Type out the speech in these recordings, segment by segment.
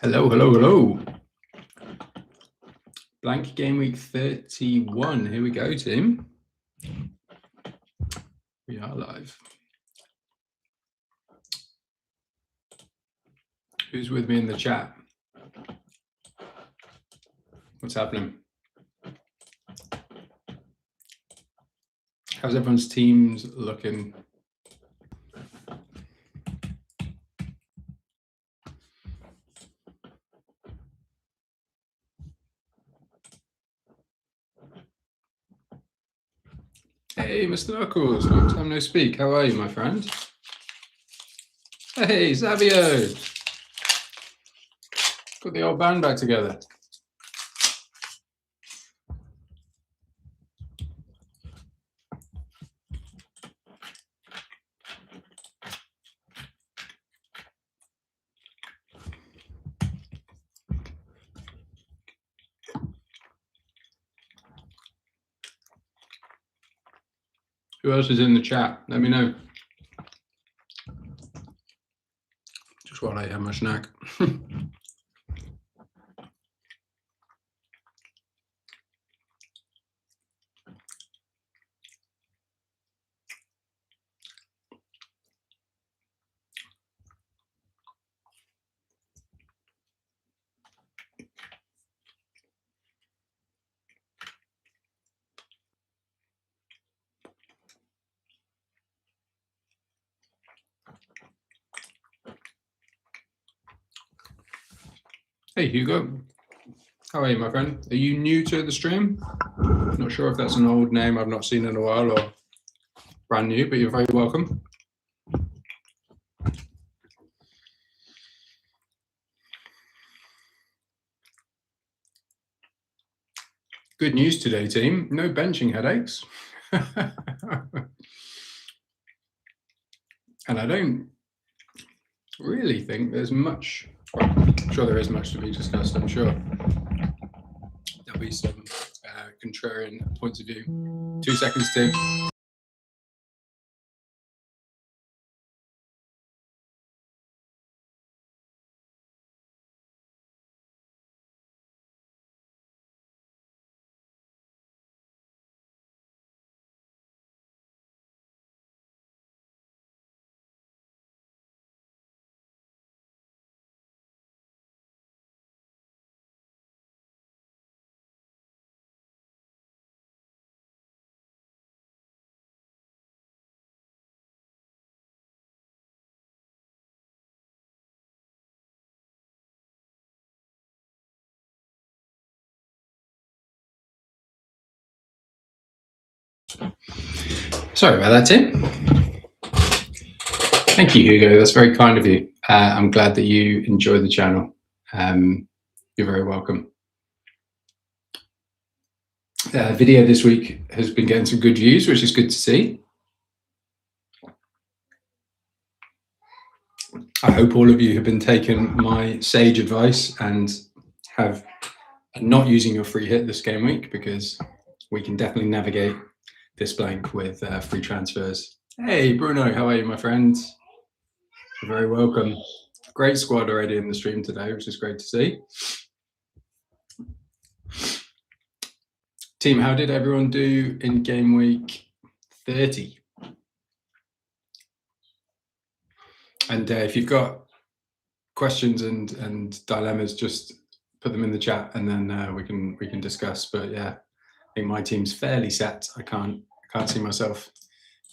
Hello, hello, hello. Blank game week 31. Here we go, team. We are live. Who's with me in the chat? What's happening? How's everyone's teams looking? Hey, Mr. Knuckles, long time no speak. How are you, my friend? Hey, Zavio. Got the old band back together. Who else is in the chat? Let me know. Just while I have my snack. Hey, Hugo. How are you, my friend? Are you new to the stream? Not sure if that's an old name I've not seen in a while or brand new, but you're very welcome. Good news today, team. No benching headaches. And I don't really think there's much, well, I'm sure there is much to be discussed, I'm sure. There'll be some contrarian points of view. 2 seconds, team. Sorry about that, Tim. Thank you, Hugo. That's very kind of you. I'm glad that you enjoy the channel. You're very welcome. Video this week has been getting some good views, which is good to see. I hope all of you have been taking my sage advice and are not using your free hit this game week, because we can definitely navigate this blank with free transfers. Hey, Bruno, how are you, my friend? You're very welcome. Great squad already in the stream today, which is great to see. Team, how did everyone do in game week 30? And if you've got questions and dilemmas, just put them in the chat, and then we can discuss. But yeah, I think my team's fairly set. I can't see myself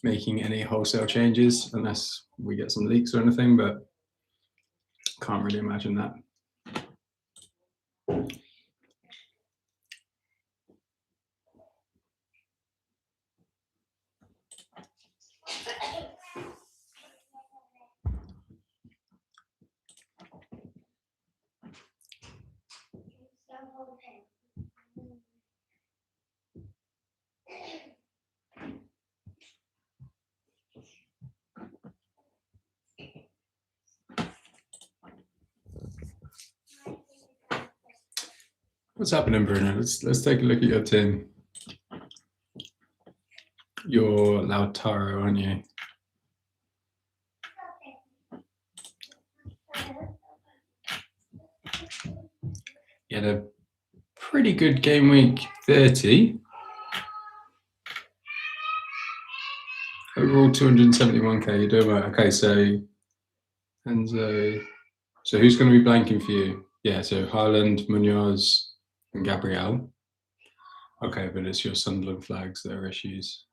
making any wholesale changes unless we get some leaks or anything, but can't really imagine that. What's happening, Bruno? Let's take a look at your team. You're Lautaro, aren't you? He had a pretty good game week 30. Overall 271k. You're doing well. Okay, so Enzo. So who's going to be blanking for you? Yeah, so Haaland, Munoz, and Gabriel. Okay, but it's your Sunderland flags that are issues.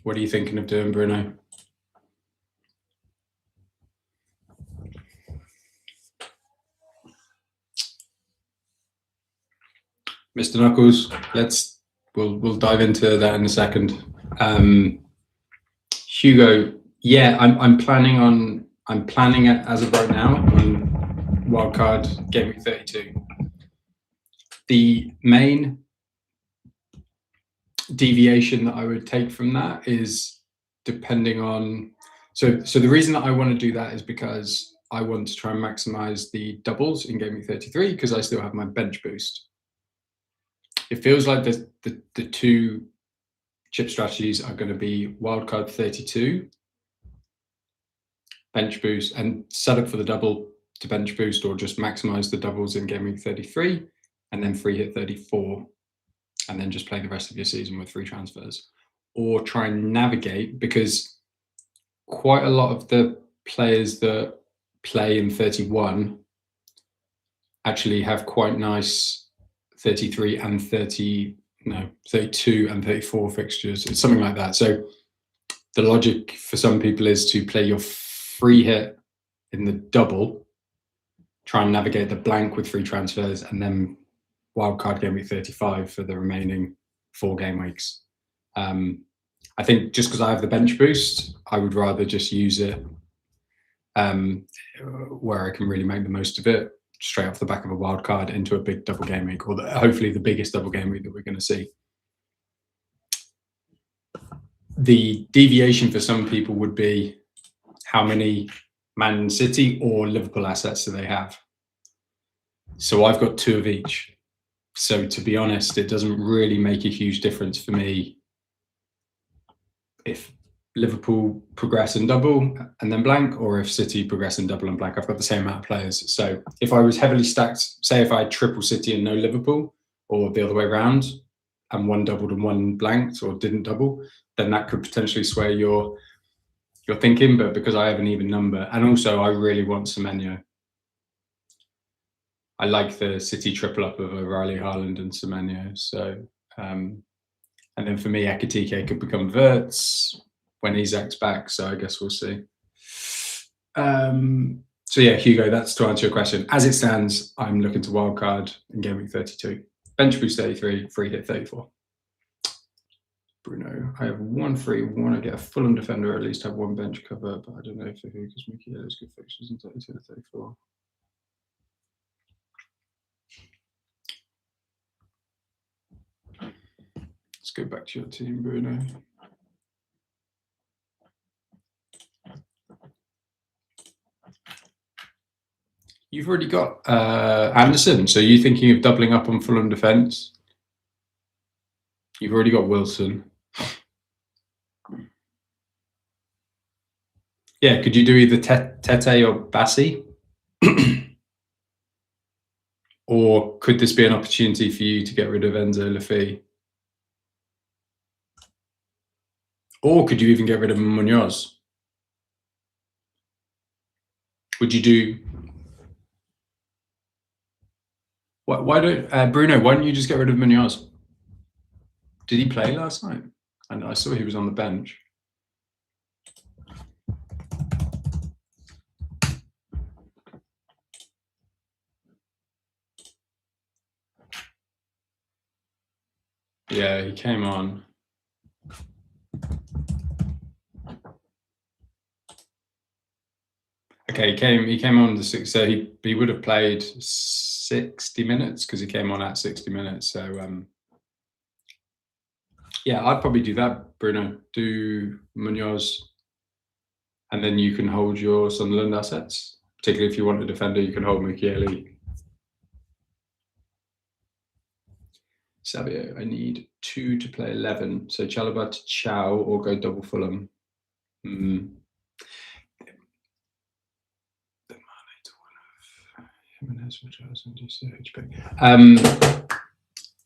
What are you thinking of doing, Bruno? Mr. Knuckles, we'll dive into that in a second. Hugo, yeah, I'm planning it as of right now on wildcard game week 32. The main deviation that I would take from that is depending on. So the reason that I want to do that is because I want to try and maximize the doubles in game week 33 because I still have my bench boost. It feels like the two chip strategies are going to be wildcard 32, bench boost, and set up for the double to bench boost, or just maximize the doubles in game week 33 and then free hit 34, and then just play the rest of your season with free transfers, or try and navigate, because quite a lot of the players that play in 31 actually have quite nice 33 and 32 and 34 fixtures. It's something like that. So the logic for some people is to play your free hit in the double, try and navigate the blank with free transfers, and then wildcard game week 35 for the remaining 4 game weeks. I think just because I have the bench boost, I would rather just use it where I can really make the most of it, straight off the back of a wild card into a big double game week, or hopefully the biggest double game week that we're going to see. The deviation for some people would be how many Man City or Liverpool assets do they have? So I've got 2 of each. So to be honest, it doesn't really make a huge difference for me if Liverpool progress and double and then blank, or if City progress and double and blank. I've got the same amount of players. So if I was heavily stacked, say if I had triple City and no Liverpool, or the other way around, and one doubled and one blanked or didn't double, then that could potentially sway your thinking. But because I have an even number, and also I really want Semenyo. I like the City triple up of O'Reilly, Haaland, and Semenyo. So, and then for me, Ekitike could become Wirtz when Isak's back. So I guess we'll see. So yeah, Hugo, that's to answer your question. As it stands, I'm looking to wildcard in game week 32. Bench boost 33, free hit 34. Bruno, I have 1 free, want to get a Fulham defender, or at least have 1 bench cover, but I don't know for who, because Mickey has good fixtures in 32 and 34. Let's go back to your team, Bruno. You've already got Anderson, so you're thinking of doubling up on Fulham defence. You've already got Wilson. Yeah, could you do either Tete or Bassi? Or could this be an opportunity for you to get rid of Enzo Lafi? Or could you even get rid of Munoz? Would you do... Why don't... Bruno, why don't you just get rid of Munoz? Did he play last night? And I saw he was on the bench. Yeah, he came on. Okay, he came on the 6, so he would have played 60 minutes because he came on at 60 minutes. So yeah, I'd probably do that, Bruno. Do Munoz, and then you can hold your Sunderland assets. Particularly if you want a defender, you can hold Mukiele. Savio, I need 2 to play 11. So Chalobah to Chow, or go double Fulham.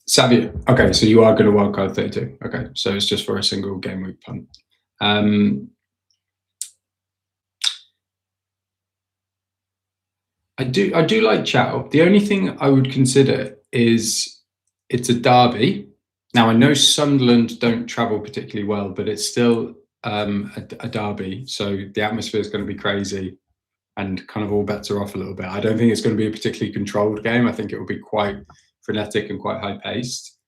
Savia. Okay, so you are going to wildcard 32. Okay, so it's just for a single game week punt. I do like Joao. The only thing I would consider is it's a derby. Now I know Sunderland don't travel particularly well, but it's still a derby, so the atmosphere is going to be crazy, and kind of all bets are off a little bit. I don't think it's going to be a particularly controlled game. I think it will be quite frenetic and quite high paced.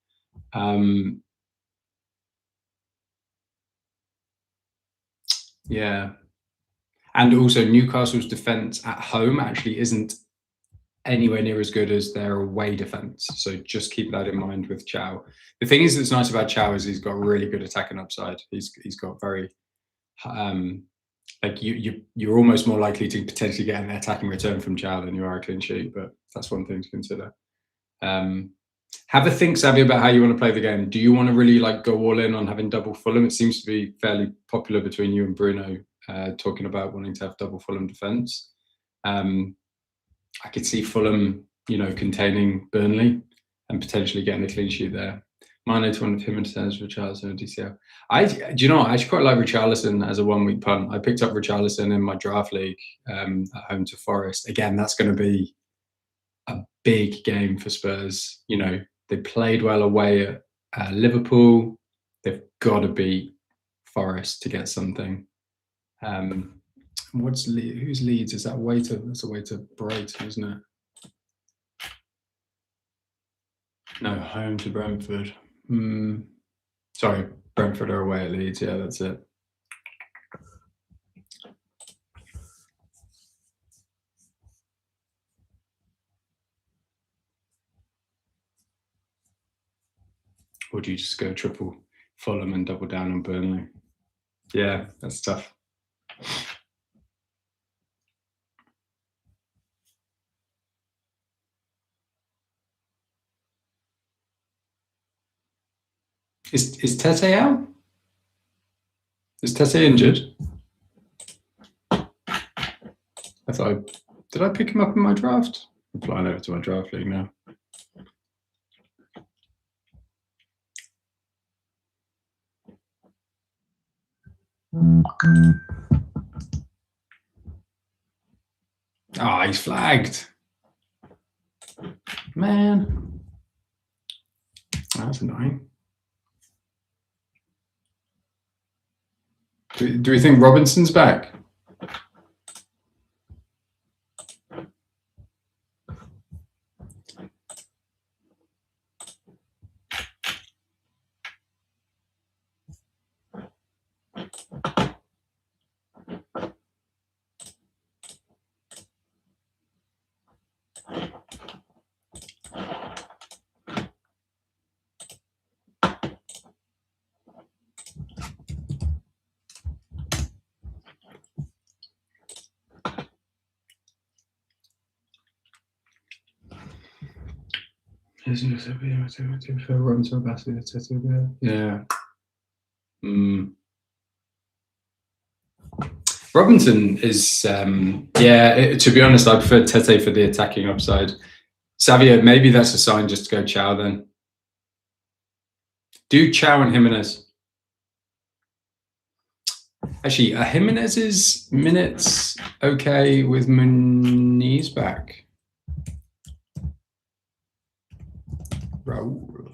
Yeah. And also Newcastle's defence at home actually isn't anywhere near as good as their away defence. So just keep that in mind with Joao. The thing is that's nice about Joao is he's got really good attacking upside. He's got very like you're almost more likely to potentially get an attacking return from Joao than you are a clean sheet, but that's one thing to consider. Have a think, Savvy, about how you want to play the game. Do you want to really like go all in on having double Fulham? It seems to be fairly popular between you and Bruno, talking about wanting to have double Fulham defence. I could see Fulham, containing Burnley and potentially getting a clean sheet there. Mine to one of him and Fernandes, Richarlison and DCL. I actually quite like Richarlison as a 1 week punt. I picked up Richarlison in my draft league at home to Forest. Again, that's going to be a big game for Spurs. They played well away at Liverpool. They've got to beat Forest to get something. Who's Leeds? Is that that's a way to Brighton, isn't it? No, home to Brentford. Sorry, Brentford are away at Leeds. Yeah, that's it. Or do you just go triple Fulham and double down on Burnley? Yeah, that's tough. Is Tete out? Is Tete injured? Did I pick him up in my draft? I'm flying over to my draft league now. He's flagged. Man. That's annoying. Do we think Robinson's back? Yeah. Robinson is, to be honest, I prefer Tete for the attacking upside. Savia, maybe that's a sign just to go Joao then. Do Joao and Jimenez. Actually, are Jimenez's minutes okay with Muniz back? Raul.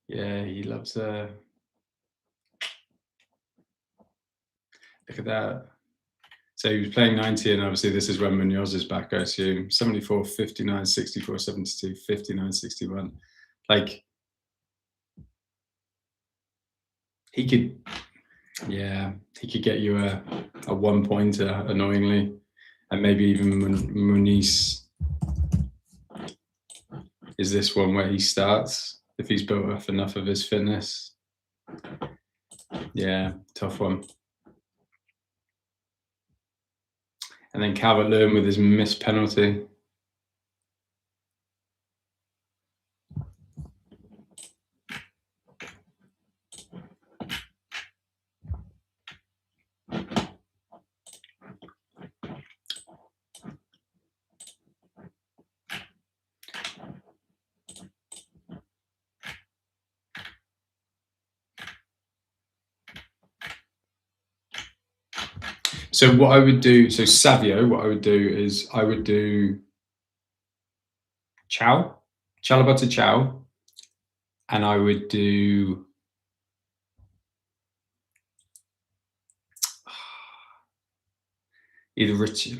Yeah, he loves look at that. So he was playing 90, and obviously this is when Munoz is back, I assume. 74, 59, 64, 72, 59, 61. Like, he could get you a 1 pointer, annoyingly. And maybe even Muniz is this one where he starts if he's built up enough of his fitness. Yeah, tough one. And then Calvert-Lewin with his missed penalty. So what I would do, so Savio, what I would do is I would do Chalobah Chow, and I would do either Rich.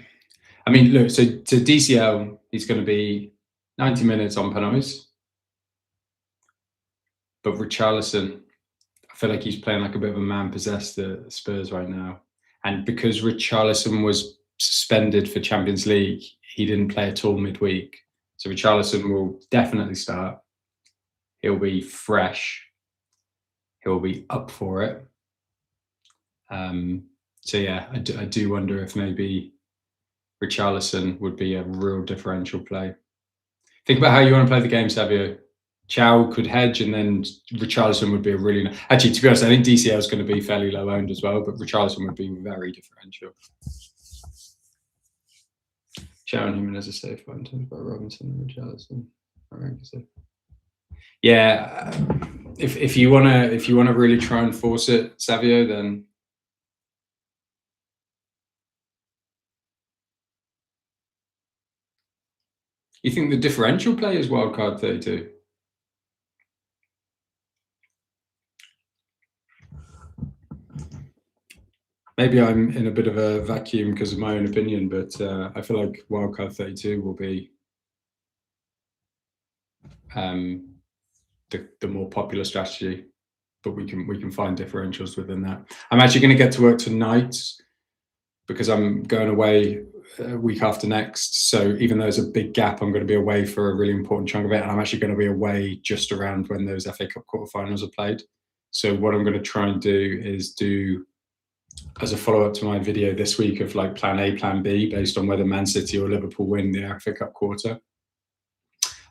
I mean, look, so to DCL, he's going to be 90 minutes on penalties. But Richarlison, I feel like he's playing like a bit of a man possessed at Spurs right now. And because Richarlison was suspended for Champions League, he didn't play at all midweek. So Richarlison will definitely start. He'll be fresh. He'll be up for it. So yeah, I do wonder if maybe Richarlison would be a real differential play. Think about how you want to play the game, Savio. Chow could hedge, and then Richarlison would be a really... Actually, to be honest, I think DCL is going to be fairly low owned as well, but Richarlison would be very differential. Chow and Jimenez are safe by Robinson and Richarlison. I reckon so. Yeah, if you wanna really try and force it, Savio, then you think the differential play is wildcard 32? Maybe I'm in a bit of a vacuum because of my own opinion, but I feel like wildcard 32 will be the more popular strategy, but we can find differentials within that. I'm actually going to get to work tonight because I'm going away a week after next. So even though there's a big gap, I'm going to be away for a really important chunk of it, and I'm actually going to be away just around when those FA Cup quarterfinals are played. So what I'm going to try and do is do, as a follow-up to my video this week, of like plan A, plan B, based on whether Man City or Liverpool win the FA Cup quarter.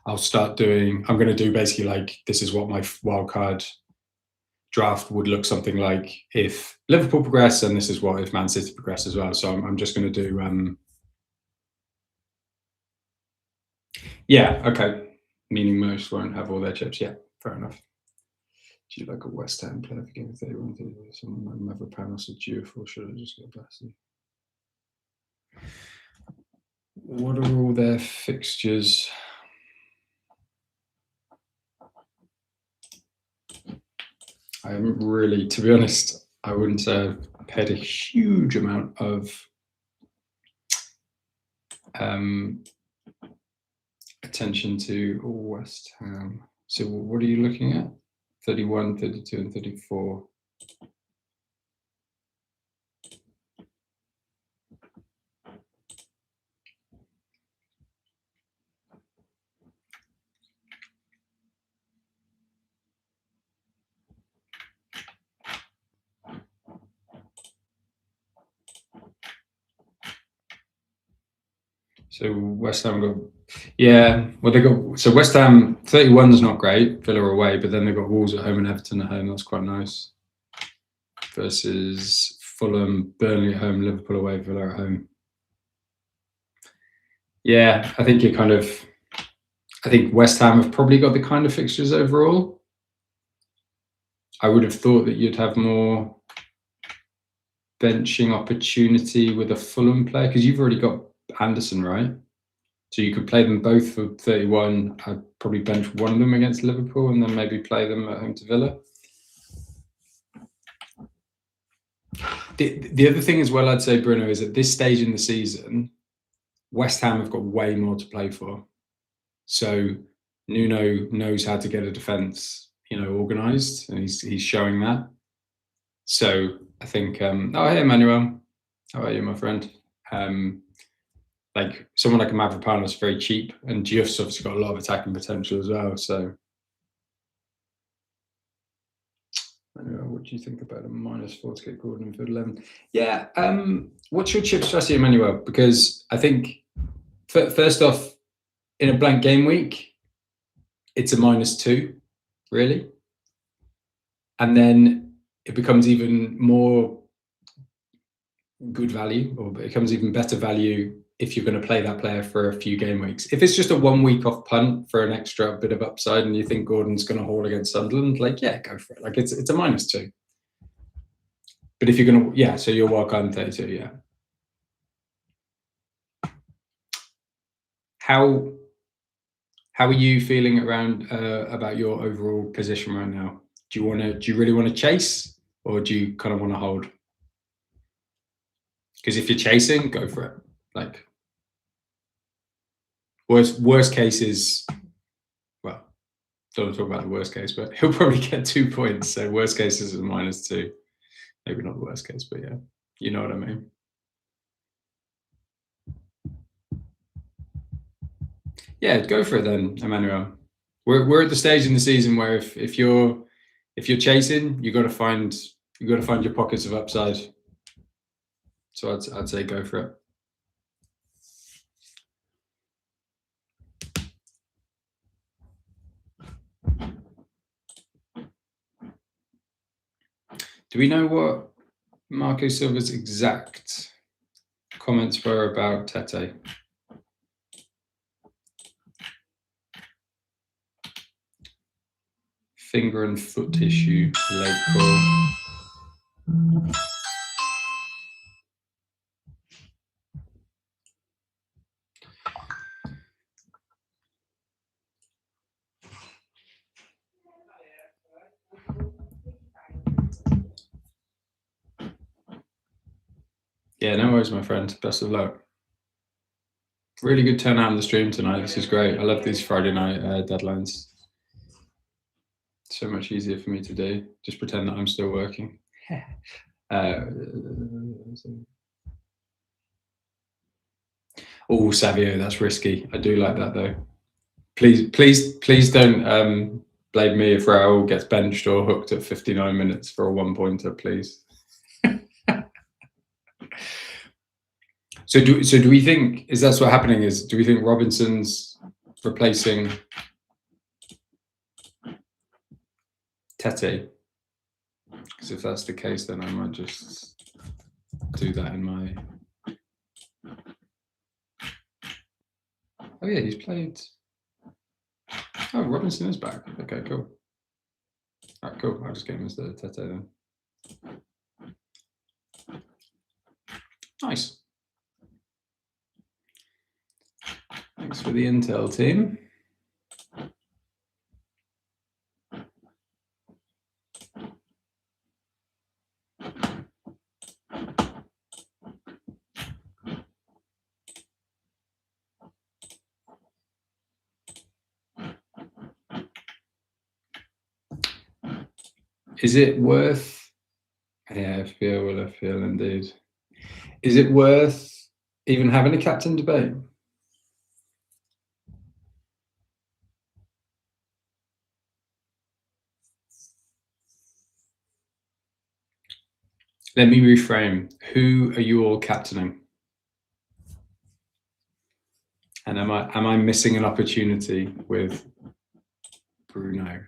I'm going to do basically like, this is what my wildcard draft would look something like if Liverpool progress, and this is what if Man City progress as well. So I'm just going to do, yeah, okay. Meaning most won't have all their chips. Yeah, fair enough. Do you like a West Ham player for Game 31? Someone like Mavropanos or Diouf, or should I just go Bassey? What are all their fixtures? I haven't really, to be honest, I wouldn't say I've paid a huge amount of attention to West Ham. So what are you looking at? 31, 32, and 34. So West Ham got, yeah, well, they got, so West Ham 31 is not great, Villa away, but then they've got Wolves at home and Everton at home. That's quite nice. Versus Fulham, Burnley at home, Liverpool away, Villa at home. Yeah, I think I think West Ham have probably got the kind of fixtures overall. I would have thought that you'd have more benching opportunity with a Fulham player, because you've already got Anderson, right? So you could play them both for 31. I'd probably bench one of them against Liverpool and then maybe play them at home to Villa. The other thing as well, I'd say, Bruno, is at this stage in the season, West Ham have got way more to play for. So Nuno knows how to get a defence, organised, and he's showing that. So I think, oh, hey, Emmanuel, how are you, my friend? Like someone like a Mavropanos is very cheap, and Diouf's obviously got a lot of attacking potential as well. So, what do you think about a -4 to get Gordon in field 11? Yeah, what's your chip strategy, Emmanuel? Because I think first off, in a blank game week, it's a -2, really, and then it becomes even more good value, or it becomes even better value if you're going to play that player for a few game weeks. If it's just a 1 week off punt for an extra bit of upside and you think Gordon's going to haul against Sunderland, like, yeah, go for it. Like it's a -2. But if you're going to, yeah, so you're wildcard 32, yeah. How are you feeling around about your overall position right now? Do you really want to chase, or do you kind of want to hold? Because if you're chasing, go for it. Like worst case is, well, don't want to talk about the worst case, but he'll probably get 2 points. So worst case is a -2. Maybe not the worst case, but yeah, you know what I mean. Yeah, go for it then, Emmanuel. We're at the stage in the season where if you're chasing, you got to find your pockets of upside. So I'd say go for it. Do we know what Marco Silva's exact comments were about Tete? Finger and foot issue, late call. Yeah, no worries, my friend. Best of luck. Really good turnout on the stream tonight. This is great. I love these Friday night deadlines. So much easier for me to do. Just pretend that I'm still working. Oh, Savio, that's risky. I do like that though. Please don't blame me if Raul gets benched or hooked at 59 minutes for a 1-pointer, please. So do we think, is that's what's happening? Is do we think Robinson's replacing Tete? Because if that's the case, then I might just do that in my. Oh yeah, he's played. Oh, Robinson is back. Okay, cool. All right, cool. I'll just get him as the Tete then. Nice. Thanks for the intel, team. Is it worth? Yeah, FPL indeed. Is it worth even having a captain debate? Let me reframe. Who are you all captaining? And am I missing an opportunity with Bruno?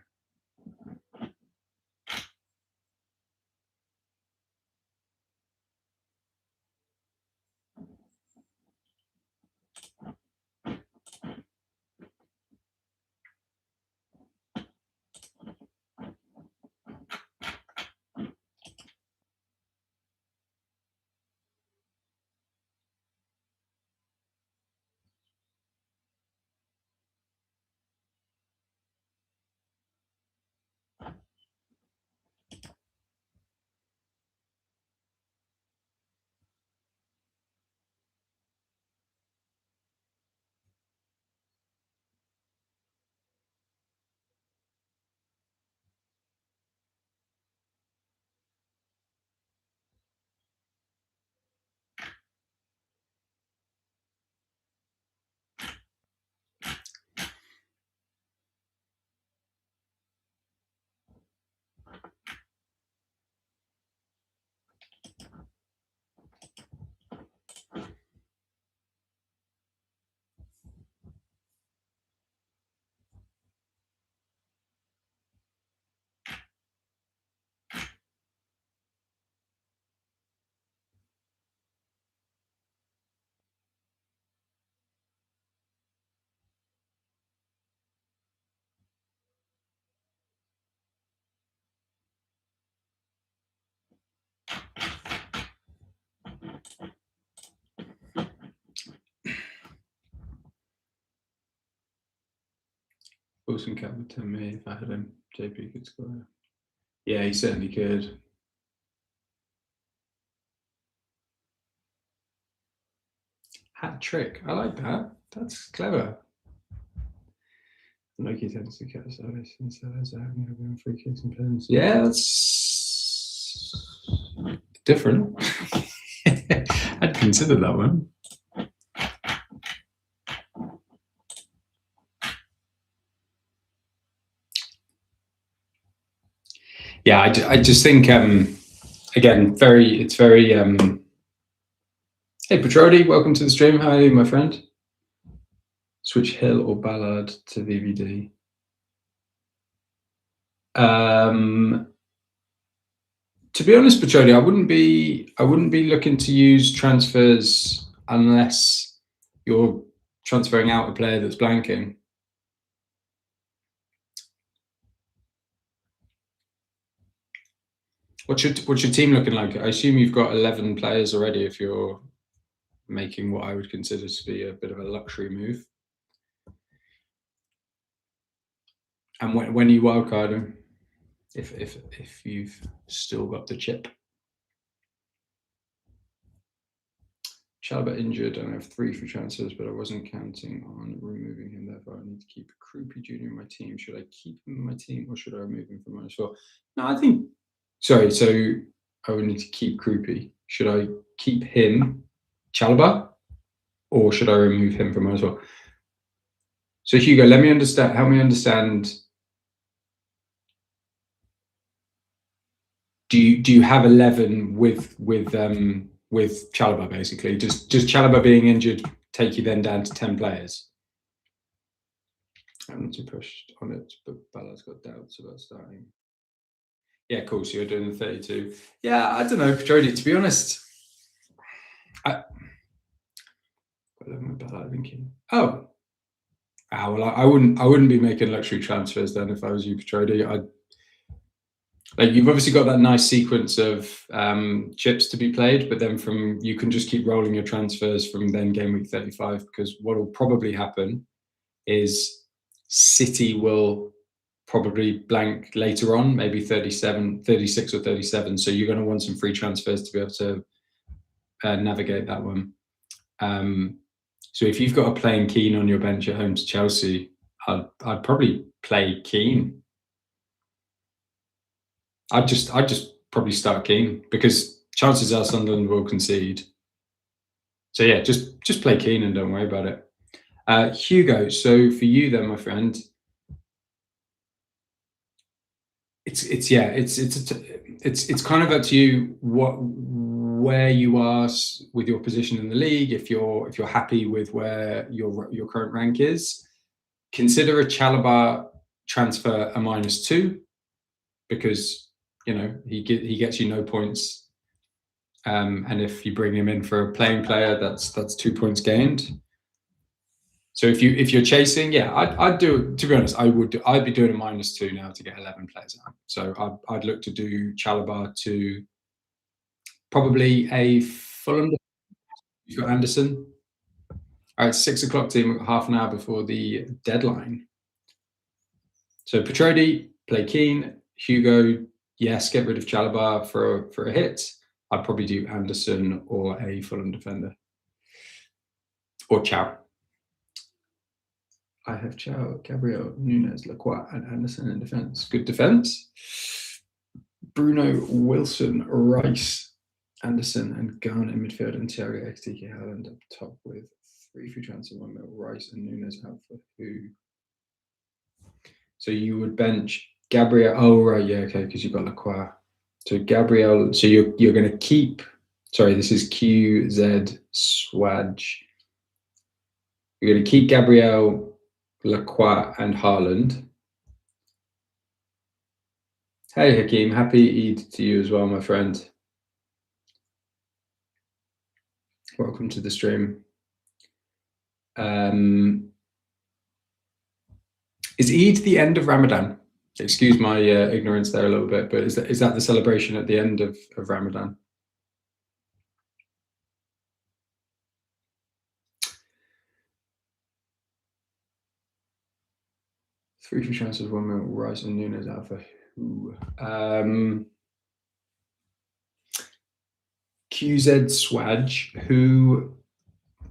Wilson captain me if I had him. JP could score. Yeah, he certainly could. Hat trick. I like that. That's clever. Loki tends to catch service instead of having free kicks and pens. Yeah, that's different. I'd consider that one. Yeah, I just think again, it's very hey Petrodi, welcome to the stream. How are you, my friend? Switch Hill or Ballard to VVD. To be honest, Petrodi, I wouldn't be looking to use transfers unless you're transferring out a player that's blanking. What's your team looking like? I assume you've got 11 players already if you're making what I would consider to be a bit of a luxury move. And when are you wildcarding? If you've still got the chip. Chalobah injured and I have 3 free transfers, but I wasn't counting on removing him. Therefore, I need to keep Krupi Jr. in my team. Should I keep him in my team or should I remove him from -4? No, I think. Sorry, so I would need to keep Krupi. Should I keep him, Chalobah, or should I remove him from -4? So Hugo, let me understand. Help me understand. Do you have 11 with Chalobah basically? Does Chalobah being injured take you then down to 10 players? I'm not too pushed on it, but Ballard's got doubts about starting. Yeah, cool. So you're doing the 32. Yeah, I don't know, Jody. To be honest, I love my Ballard thinking. Oh, well, I wouldn't be making luxury transfers then if I was you, Petrodi. Like you've obviously got that nice sequence of chips to be played, but then you can just keep rolling your transfers from then game week 35 because what will probably happen is City will probably blank later on, maybe 36 or 37. So you're going to want some free transfers to be able to navigate that one. So if you've got a playing Keane on your bench at home to Chelsea, I'd probably play Keane. I'd just probably start Keane because chances are Sunderland will concede. So yeah, just play Keane and don't worry about it. Hugo, so for you then, my friend, it's kind of up to you where you are with your position in the league. If you're happy with where your current rank is, consider a Chalobah transfer a -2 because he gets you no points, and if you bring him in for a playing player, that's 2 points gained. So if you're chasing, yeah, I'd do. To be honest, I'd be doing a -2 now to get 11 players out. So I'd look to do Chalobah to probably a Fulham. You've got Anderson. All right, 6 o'clock team. We've got half an hour before the deadline. So Petrodi, play Keane. Hugo, yes, get rid of Chalobah for a hit. I'd probably do Anderson or a Fulham defender. Or Chow. I have Chow, Gabriel, Nunes, Lacroix, and Anderson in defence. Good defence. Bruno, Wilson, Rice, Anderson, and Garner in midfield, and Thiago, Ekitike, Haaland up top with 3 free transfer, 1 mil. Rice and Nunes out for who? So you would bench Gabriel. Oh right, yeah, okay, because you've got Lacroix. So Gabriel. So you're going to keep. Sorry, this is QZ Swag. You're going to keep Gabriel, Lacroix, and Haaland. Hey Hakeem, happy Eid to you as well, my friend. Welcome to the stream. Is Eid the end of Ramadan? Excuse my ignorance there a little bit, but is that the celebration at the end of Ramadan? 3 free transfers, 1 mil, Rice and Nunes out for who? QZ Swag,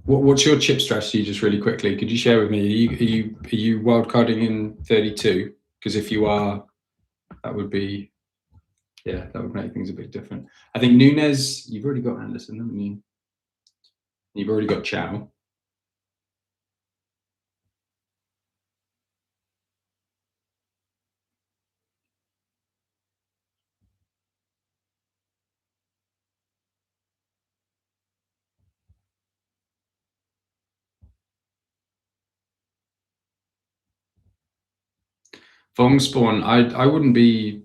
what's your chip strategy, just really quickly? Could you share with me? Are you wildcarding in 32? Because if you are, that would be, yeah, that would make things a bit different. I think Nunes, you've already got Anderson, haven't you? You've already got Joao. Vong Spawn, I wouldn't be,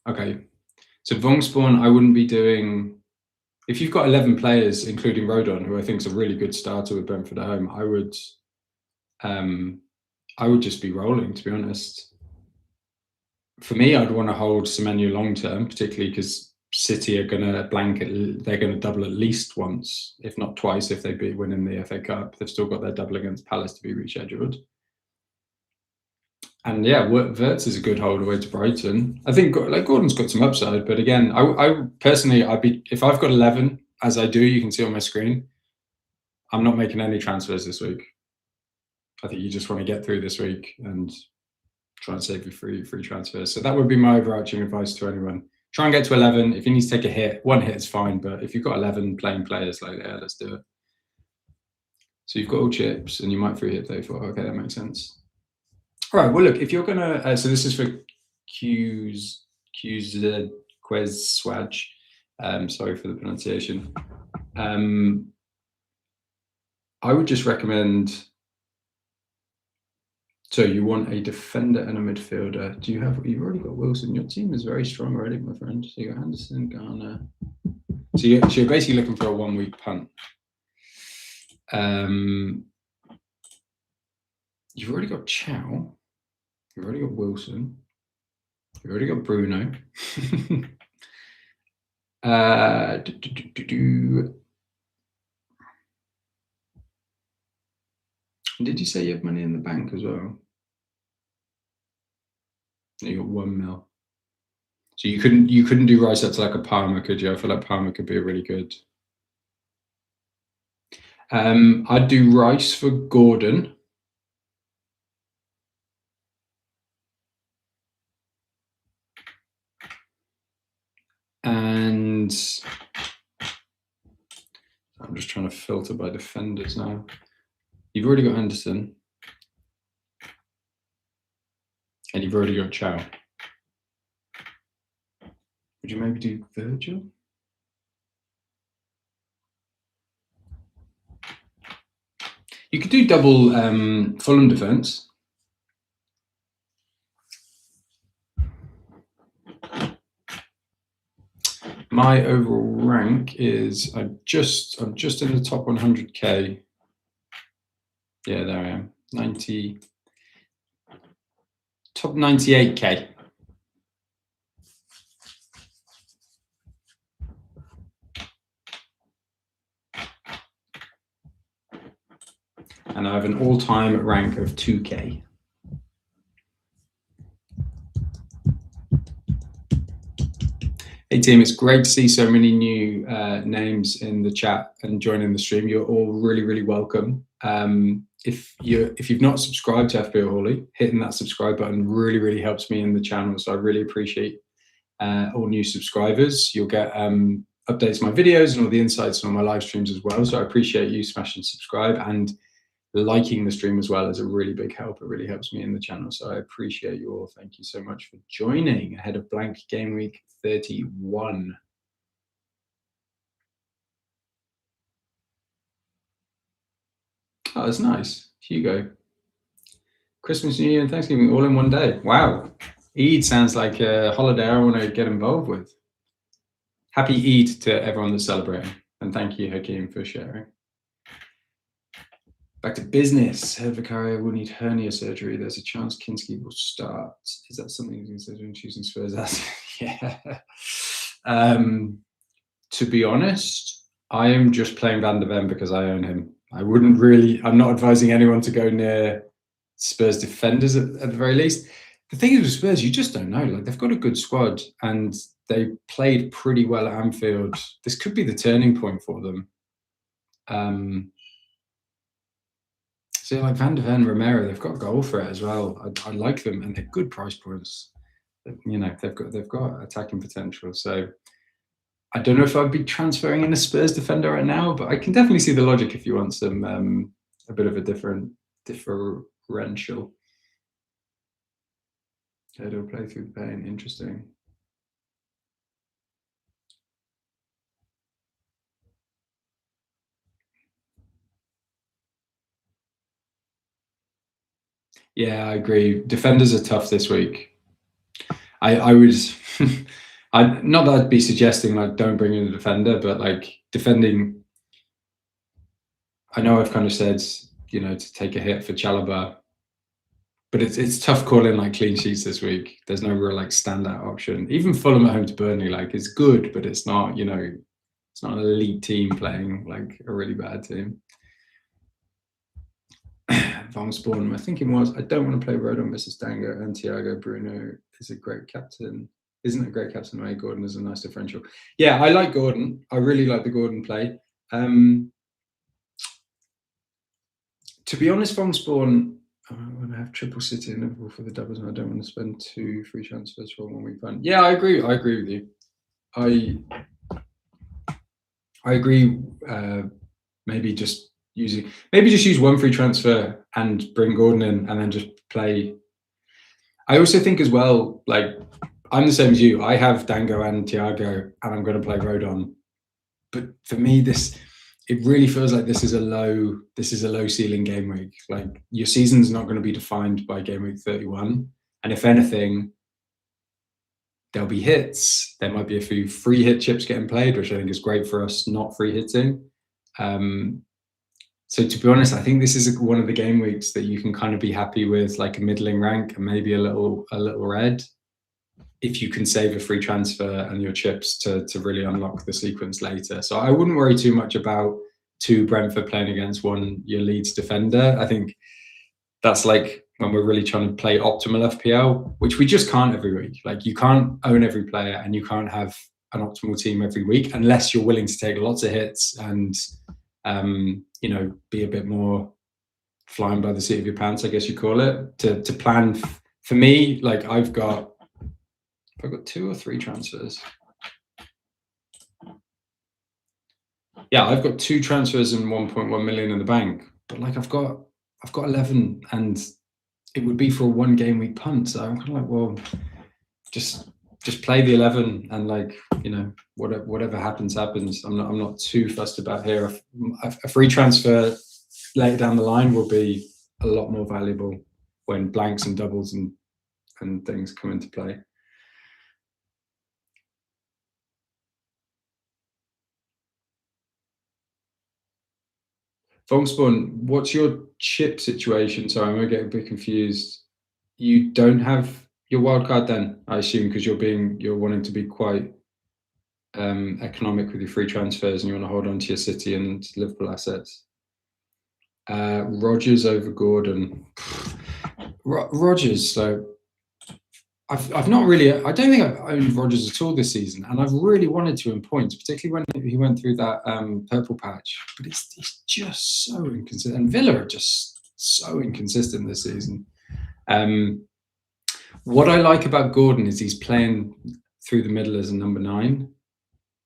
okay. So Vong Spawn, I wouldn't be doing, if you've got 11 players, including Rodon, who I think is a really good starter with Brentford at home, I would just be rolling, to be honest. For me, I'd want to hold Semenyo long term, particularly because City are going to they're going to double at least once, if not twice, if they be winning the FA Cup. They've still got their double against Palace to be rescheduled. And yeah, Wirtz is a good hold away to Brighton. I think like Gordon's got some upside, but again, I personally, if I've got 11, as I do, you can see on my screen, I'm not making any transfers this week. I think you just want to get through this week and try and save your free transfers. So that would be my overarching advice to anyone. Try and get to 11. If you need to take a hit, one hit is fine, but if you've got 11 playing players, like, yeah, let's do it. So you've got all chips and you might free hit 34. Okay, that makes sense. All right, well, look, if you're going to, so this is for QZ Swag. Sorry for the pronunciation. I would just recommend, so you want a defender and a midfielder. You've already got Wilson. Your team is very strong already, my friend. So you got Anderson, Garner. So you're basically looking for a 1 week punt. You've already got Chow. You've already got Wilson. You've already got Bruno. Did you say you have money in the bank as well? You got 1 mil. So you couldn't do Rice up to like a Palmer, could you? I feel like Palmer could be a really good. I'd do Rice for Gordon. And I'm just trying to filter by defenders now. You've already got Anderson. And you've already got Chow. Would you maybe do Virgil? You could do double Fulham defense. My overall rank is I'm just in the top 100k. Yeah, there I am. Top 98k. And I have an all-time rank of 2k. Hey team, it's great to see so many new names in the chat and joining the stream. You're all really, really welcome. If you've not subscribed to FPL Hawley, hitting that subscribe button really, really helps me in the channel. So I really appreciate all new subscribers. You'll get updates on my videos and all the insights on my live streams as well. So I appreciate you smashing subscribe, and liking the stream as well is a really big help. It really helps me in the channel. So I appreciate you all. Thank you so much for joining ahead of blank game week 31. Oh, that's nice. Hugo. Christmas, New Year, and Thanksgiving all in one day. Wow. Eid sounds like a holiday I want to get involved with. Happy Eid to everyone that's celebrating. And thank you, Hakeem, for sharing. Back to business. Head Vicario will need hernia surgery. There's a chance Kinski will start. Is that something you consider in choosing Spurs as? Yeah. To be honest, I am just playing Van der Ven because I own him. I'm not advising anyone to go near Spurs defenders at the very least. The thing is with Spurs, you just don't know. Like they've got a good squad and they played pretty well at Anfield. This could be the turning point for them. So like Van de Ven, Romero, they've got goal threat as well. I like them, and they're good price points. You know, they've got attacking potential. So I don't know if I'd be transferring in a Spurs defender right now, but I can definitely see the logic if you want some a bit of a differential. Pedro play through the pain. Interesting. Yeah, I agree. Defenders are tough this week. I would, not that I'd be suggesting like don't bring in a defender, but like defending. I know I've kind of said, you know, to take a hit for Chalobah, but it's tough calling like clean sheets this week. There's no real like standout option. Even Fulham at home to Burnley, like it's good, but it's not, you know, it's not an elite team playing like a really bad team. Von Spawn, my thinking was I don't want to play Rodon versus Dango and Thiago. Bruno is a great captain. Isn't a great captain way. Gordon is a nice differential. Yeah, I like Gordon. I really like the Gordon play. To be honest, Von Spawn, I'm going to have triple City and Liverpool for the doubles, and I don't want to spend 2 free transfers for 1 week fun. Yeah, I agree. I agree with you. I agree. Maybe just use 1 free transfer and bring Gordon in, and then just play. I also think as well, like I'm the same as you. I have Dango and Thiago, and I'm going to play Rodon. But for me, it really feels like this is a low ceiling game week. Like your season's not going to be defined by game week 31, and if anything, there'll be hits. There might be a few free hit chips getting played, which I think is great for us not free hitting. So to be honest, I think this is one of the game weeks that you can kind of be happy with, like a middling rank and maybe a little red, if you can save a free transfer and your chips to really unlock the sequence later. So I wouldn't worry too much about 2 Brentford playing against 1 your Leeds defender. I think that's like when we're really trying to play optimal FPL, which we just can't every week. Like you can't own every player and you can't have an optimal team every week unless you're willing to take lots of hits and you know, be a bit more flying by the seat of your pants, I guess you call it, to plan. For me, like I've got 2 or 3 transfers. Yeah, I've got 2 transfers and 1.1 million in the bank, but like I've got 11, and it would be for a 1 game week punt. So I'm kind of like, well, just play the 11, and like, you know, whatever happens. I'm not too fussed about here. A free transfer later down the line will be a lot more valuable when blanks and doubles and things come into play. Fongspawn, what's your chip situation? Sorry, I'm gonna get a bit confused. You don't have your wildcard then, I assume, because you're wanting to be quite economic with your free transfers, and you want to hold on to your City and Liverpool assets. Rodgers over Gordon. Rodgers. So I've not really. I don't think I've owned Rodgers at all this season, and I've really wanted to in points, particularly when he went through that purple patch. But it's just so inconsistent, and Villa are just so inconsistent this season. What I like about Gordon is he's playing through the middle as a number 9.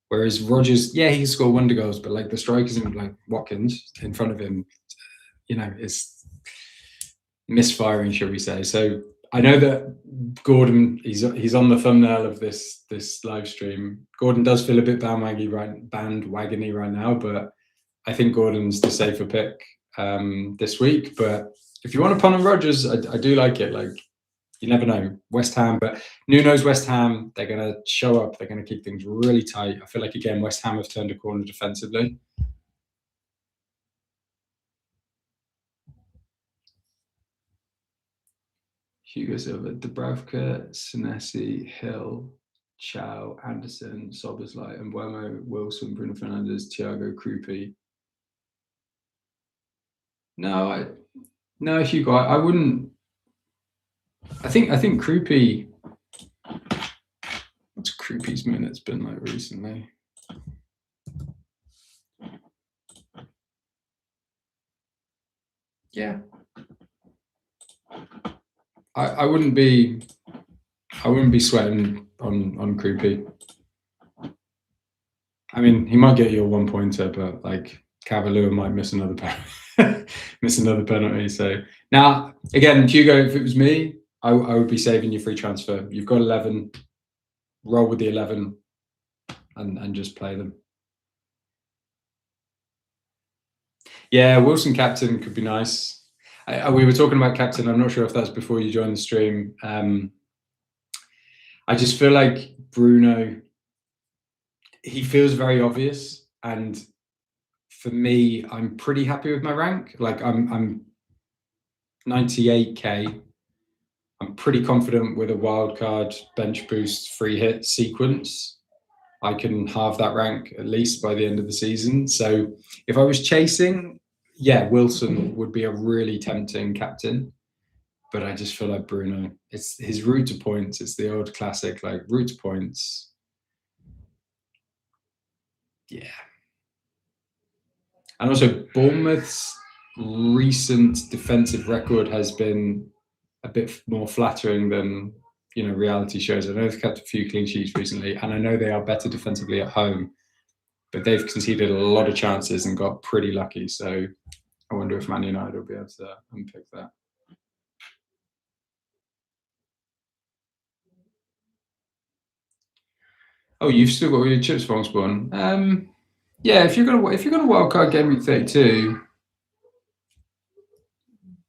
Whereas Rodgers, yeah, he can score wonder goals, but like the strikers in like Watkins in front of him, you know, is misfiring, shall we say. So I know that Gordon, he's on the thumbnail of this live stream. Gordon does feel a bit bandwagony right now, but I think Gordon's the safer pick this week. But if you want to punt on Rodgers, I do like it. Like, you never know. West Ham, but Nuno's West Ham, they're going to show up. They're going to keep things really tight. I feel like, again, West Ham have turned a corner defensively. Hugo Silva, Dubravka, Senesi, Hill, Joao, Anderson, Soboslai, Mbuemo, Wilson, Bruno Fernandes, Thiago, Krupi. No, No, Hugo, I wouldn't. I think Kroupy. What's Kroupy's minutes been like recently? Yeah, I wouldn't be sweating on Kroupy. I mean, he might get you a 1-pointer, but like Cavalier might miss another penalty. So now, again, Hugo, if it was me, I would be saving your free transfer. You've got 11. Roll with the 11, and just play them. Yeah, Wilson captain could be nice. We were talking about captain. I'm not sure if that's before you joined the stream. I just feel like Bruno, he feels very obvious, and for me, I'm pretty happy with my rank. Like I'm 98k. I'm pretty confident with a wildcard bench boost free hit sequence. I can halve that rank at least by the end of the season. So if I was chasing, yeah, Wilson would be a really tempting captain. But I just feel like Bruno, it's his route to points. It's the old classic, like route to points. Yeah. And also Bournemouth's recent defensive record has been a bit more flattering than, reality shows. I know they've kept a few clean sheets recently, and I know they are better defensively at home, but they've conceded a lot of chances and got pretty lucky. So I wonder if Man United will be able to unpick that. Oh, you've still got all your chips from spawn. Yeah, if you're gonna wildcard game week 32,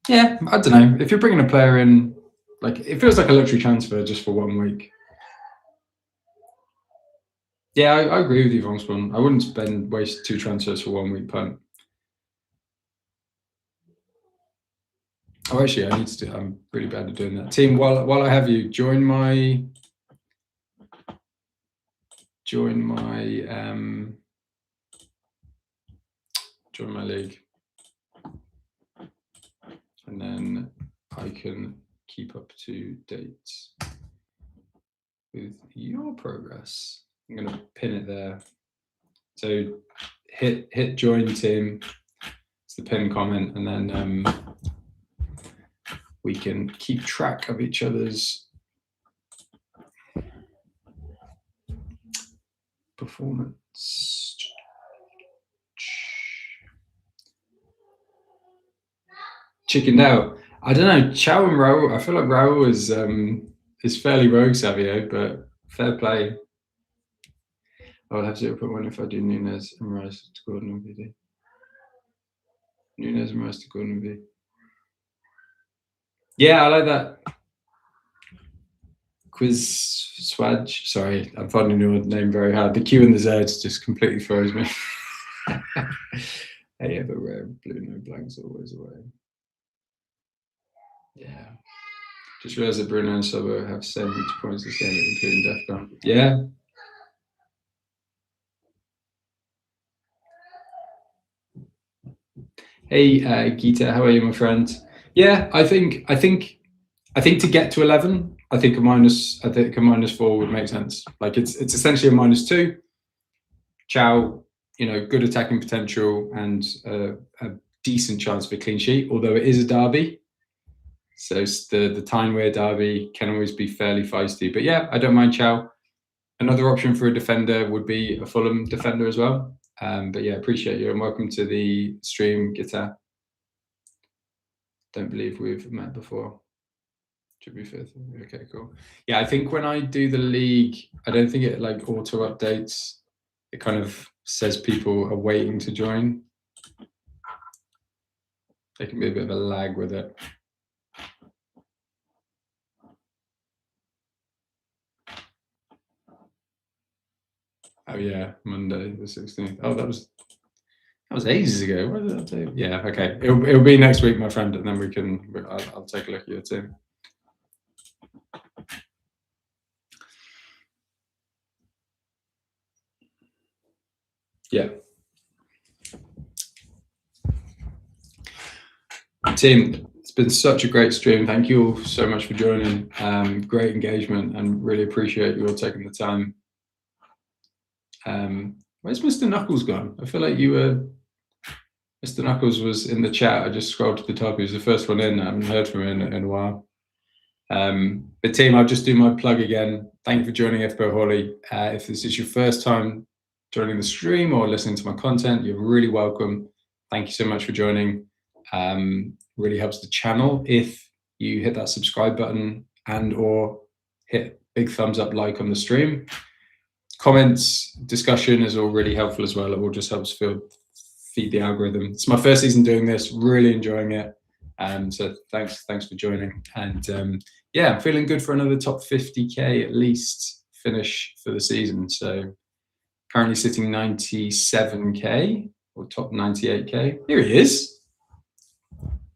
yeah, I don't know. If you're bringing a player in, like it feels like a luxury transfer just for 1 week. Yeah, I agree with you, Von Spawn. I wouldn't waste 2 transfers for 1 week punt. Oh, actually, I need to do. I'm really bad at doing that. Team, while I have you, join my league, and then I can keep up to date with your progress. I'm going to pin it there. So hit join team. It's the pin comment, and then we can keep track of each other's performance. Chickened out. I don't know. Chow and Raul. I feel like Raul is fairly rogue, Savio, but fair play. I'll have 0.1 if I do Nunes and Rice to Gordon and VD. Nunes and Rice to Gordon and VD. Yeah, I like that. Quiz Swag. Sorry, I'm finding your name very hard. The Q and the Z just completely throws me. Hey, ever rare blue, no blanks, always away. Yeah. Just realised that Bruno and Sobo have 70 points this game, including Defcon. Yeah. Hey, Gita, how are you, my friend? Yeah, I think to get to 11, I think a -4 would make sense. Like it's essentially a -2. Chow, good attacking potential and a decent chance for a clean sheet, although it is a derby. So the Tyne-Wear derby can always be fairly feisty. But yeah, I don't mind Chow. Another option for a defender would be a Fulham defender as well. But yeah, appreciate you and welcome to the stream, Guitar. Don't believe we've met before. Should be 5th. Okay, cool. Yeah, I think when I do the league, I don't think it like auto updates. It kind of says people are waiting to join. There can be a bit of a lag with it. Oh yeah, Monday the 16th. Oh, that was ages ago. What did I do? Yeah, okay. It'll be next week, my friend, and then I'll take a look at your team. Yeah. Team, been such a great stream. Thank you all so much for joining. Great engagement, and really appreciate you all taking the time. Where's Mr. Knuckles gone? I feel like Mr. Knuckles was in the chat. I just scrolled to the top. He was the first one in. I haven't heard from him in a while. But team, I'll just do my plug again. Thank you for joining FPL Hawley. If this is your first time joining the stream or listening to my content, you're really welcome. Thank you so much for joining. Really helps the channel if you hit that subscribe button and or hit big thumbs up like on the stream. Comments, discussion is all really helpful as well. It all just helps feed the algorithm. It's my first season doing this, really enjoying it. So thanks for joining. And yeah, I'm feeling good for another top 50k at least finish for the season. So currently sitting 97k or top 98k. Here he is.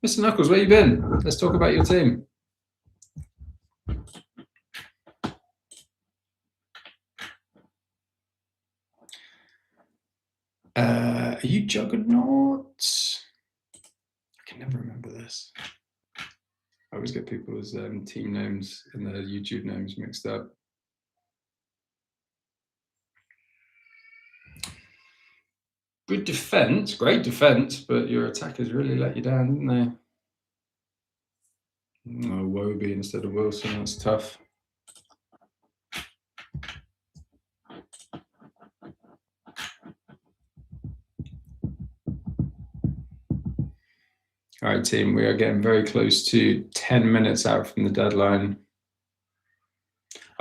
Mr. Knuckles, where you been? Let's talk about your team. Are you Juggernauts? I can never remember this. I always get people's team names and their YouTube names mixed up. Good defense, great defense, but your attackers really let you down, didn't they? Oh, Wobie instead of Wilson, that's tough. All right, team, we are getting very close to 10 minutes out from the deadline.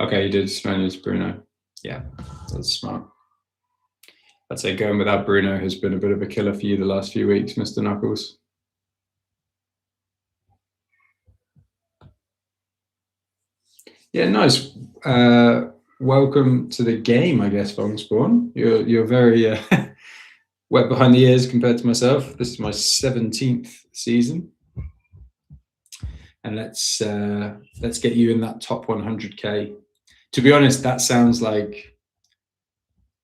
Okay, you did Spaniards, Bruno. Yeah, that's smart. I'd say going without Bruno has been a bit of a killer for you the last few weeks, Mr. Knuckles. Yeah, nice. Welcome to the game, I guess, Spawn. You're very wet behind the ears compared to myself. This is my 17th season, and let's get you in that top 100k. To be honest, that sounds like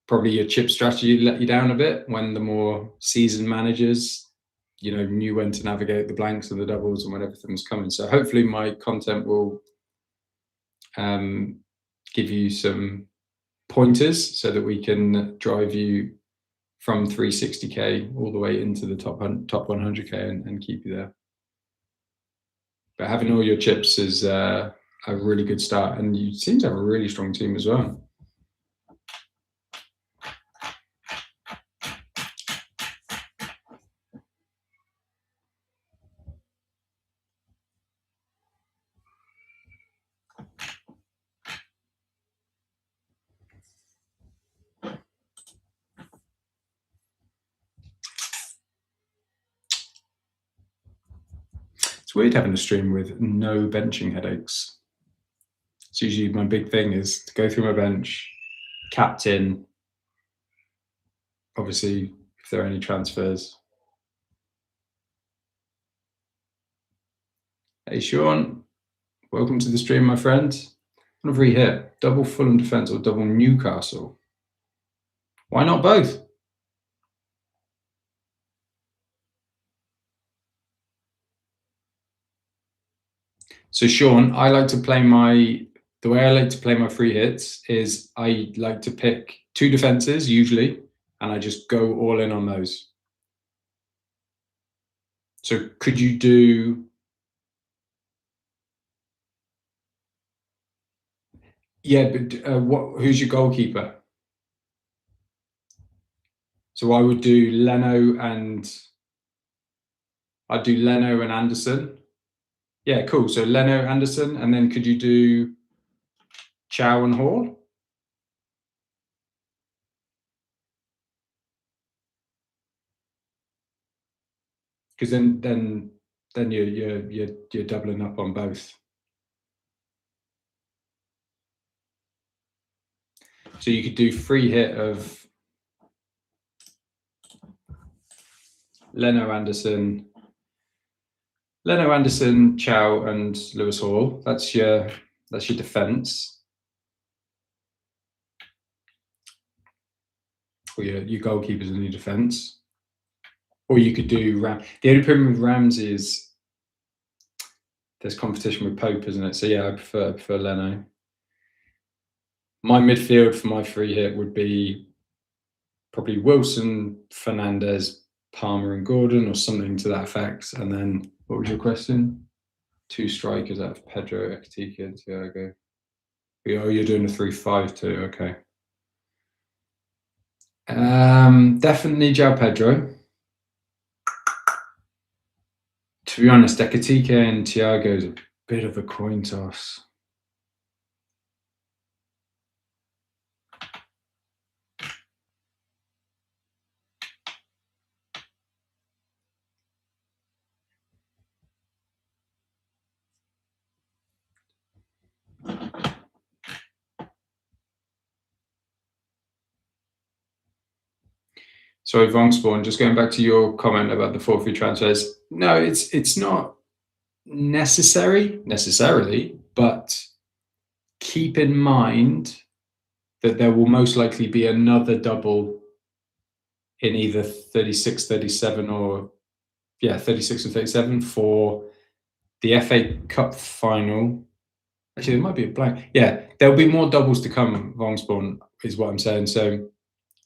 probably your chip strategy let you down a bit when the more seasoned managers, knew when to navigate the blanks and the doubles and when everything was coming. So hopefully my content will give you some pointers so that we can drive you from 360k all the way into the top 100k and keep you there. But having all your chips is a really good start, and you seem to have a really strong team as well. It's weird having a stream with no benching headaches. It's usually my big thing is to go through my bench, captain, obviously if there are any transfers. Hey Sean, welcome to the stream, my friend. What have we hit? Double Fulham defence or double Newcastle? Why not both? So Sean, the way I like to play my free hits is I like to pick two defenses usually, and I just go all in on those. So could you do? Yeah, but who's your goalkeeper? So I would do Leno and Anderson. Yeah, cool. So Leno, Anderson, and then could you do Joao and Hall? Because then you're doubling up on both. So you could do free hit of Leno, Anderson, Joao, and Lewis Hall. That's your defense. Or your goalkeepers and your defense. Or you could do Ram. The only problem with Rams is there's competition with Pope, isn't it? So yeah, I prefer Leno. My midfield for my free hit would be probably Wilson, Fernandes, Palmer, and Gordon, or something to that effect. And then, what was your question? 2 strikers out of Pedro, Ekitike, and Thiago. Oh, you're doing a 3-5-2. Okay. Definitely Joao Pedro. To be honest, Ekitike and Thiago is a bit of a coin toss. Sorry, Vongspawn, just going back to your comment about the 4 free transfers. No, it's not necessarily, but keep in mind that there will most likely be another double in either 36, 37 or 36 and 37 for the FA Cup final. Actually, there might be a blank. Yeah, there'll be more doubles to come, Vongspawn, is what I'm saying. So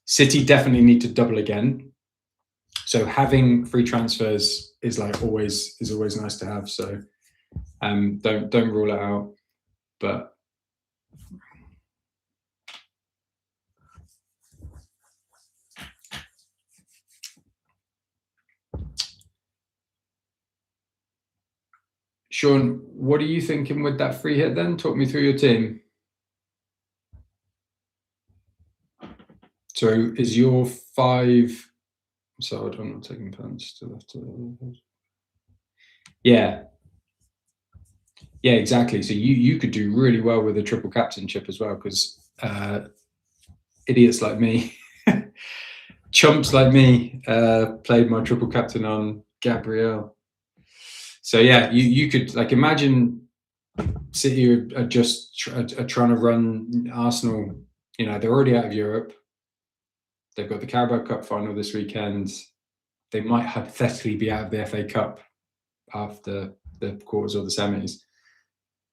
City definitely need to double again. So having free transfers is always nice to have. So don't rule it out. But Sean, what are you thinking with that free hit then? Talk me through your team. So is your 5... So I'm not taking punch to left. Yeah, exactly. So you could do really well with a triple captainship as well, because idiots like me, chumps like me, played my triple captain on Gabriel. So yeah, you could imagine City are just trying to run Arsenal. They're already out of Europe. They've got the Carabao Cup final this weekend. They might hypothetically be out of the FA Cup after the quarters or the semis.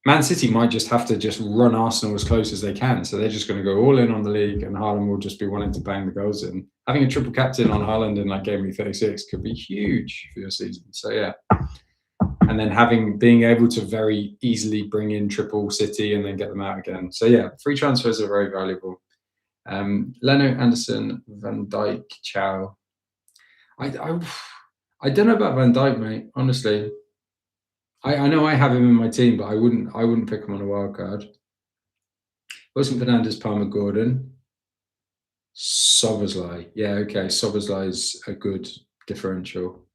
Man City might just have to just run Arsenal as close as they can. So they're just going to go all in on the league, and Haaland will just be wanting to bang the goals in. Having a triple captain on Haaland in Gameweek 36 could be huge for your season. So yeah. And then being able to very easily bring in triple City and then get them out again. So yeah, free transfers are very valuable. Leno, Anderson, Van Dijk, Joao. I don't know about Van Dijk, mate. Honestly, I know I have him in my team, but I wouldn't pick him on a wild card. Wilson, Fernandes, Palmer, Gordon, Szoboszlai. Yeah, okay. Szoboszlai is a good differential.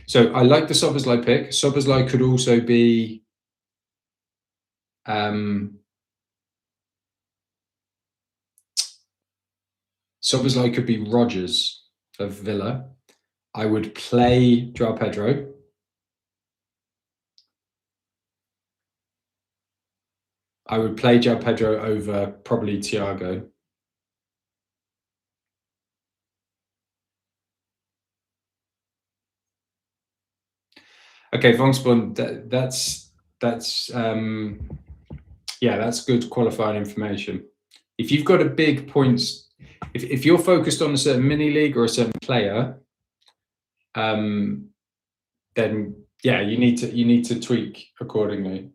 So I like the Szoboszlai pick. Szoboszlai could also be Szoboszlai could be Rodgers of Villa. I would play Joao Pedro. I would play Joao Pedro over probably Thiago. Okay, Vongspawn, that's good qualifying information. If you've got a big points, if you're focused on a certain mini league or a certain player, then yeah, you need to tweak accordingly.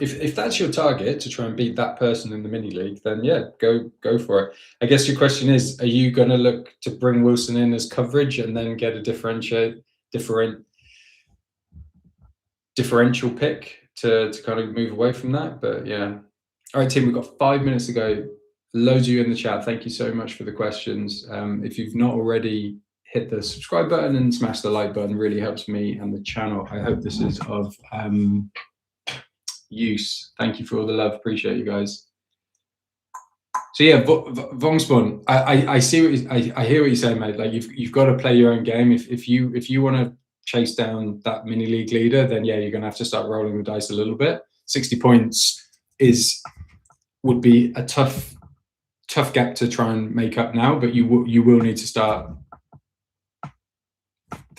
If that's your target, to try and beat that person in the mini league, then yeah, go for it. I guess your question is, are you going to look to bring Wilson in as coverage and then get a differential pick to kind of move away from that? But yeah. All right, team, we've got 5 minutes to go. Loads of you in the chat. Thank you so much for the questions. If you've not already, hit the subscribe button and smash the like button. Really helps me and the channel. I hope this is of use. Thank you for all the love. Appreciate you guys. So yeah, Vongspawn, I see what I hear what you're saying, mate. You've got to play your own game. If you want to chase down that mini league leader, then yeah, you're going to have to start rolling the dice a little bit. 60 points would be a tough gap to try and make up now, but you will need to start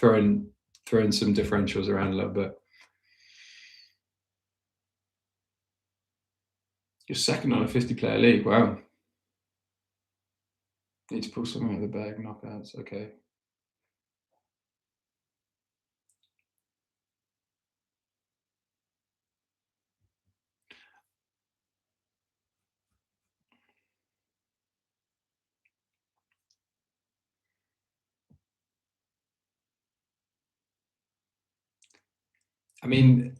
throwing some differentials around a little bit. You're second on a 50-player league. Wow. Need to pull something out of the bag. Knockouts. Okay. I mean,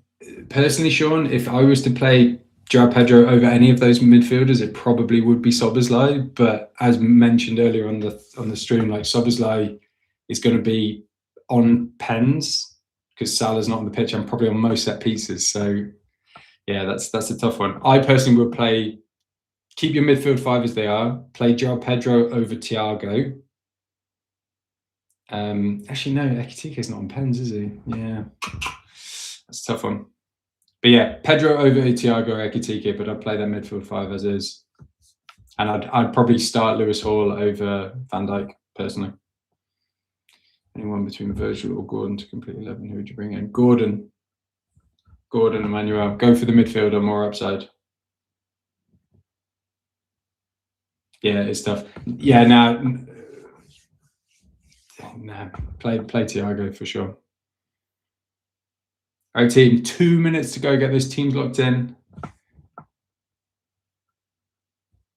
personally, Sean, if I was to play Joao Pedro over any of those midfielders, it probably would be Szoboszlai. But as mentioned earlier on the stream, like Szoboszlai is going to be on pens because Salah's not on the pitch. I'm probably on most set pieces. So yeah, that's a tough one. I personally would keep your midfield five as they are. Play Joao Pedro over Thiago. Actually, no, Ekitike is not on pens, is he? Yeah, that's a tough one. But yeah, Pedro over Thiago Ekitike, but I'd play that midfield five as is. And I'd probably start Lewis Hall over Van Dijk, personally. Anyone between Virgil or Gordon to complete 11, who would you bring in? Gordon, Emmanuel. Go for the midfielder, more upside. Yeah, it's tough. Yeah, nah, play Thiago for sure. All right, team, 2 minutes to go. Get those teams locked in.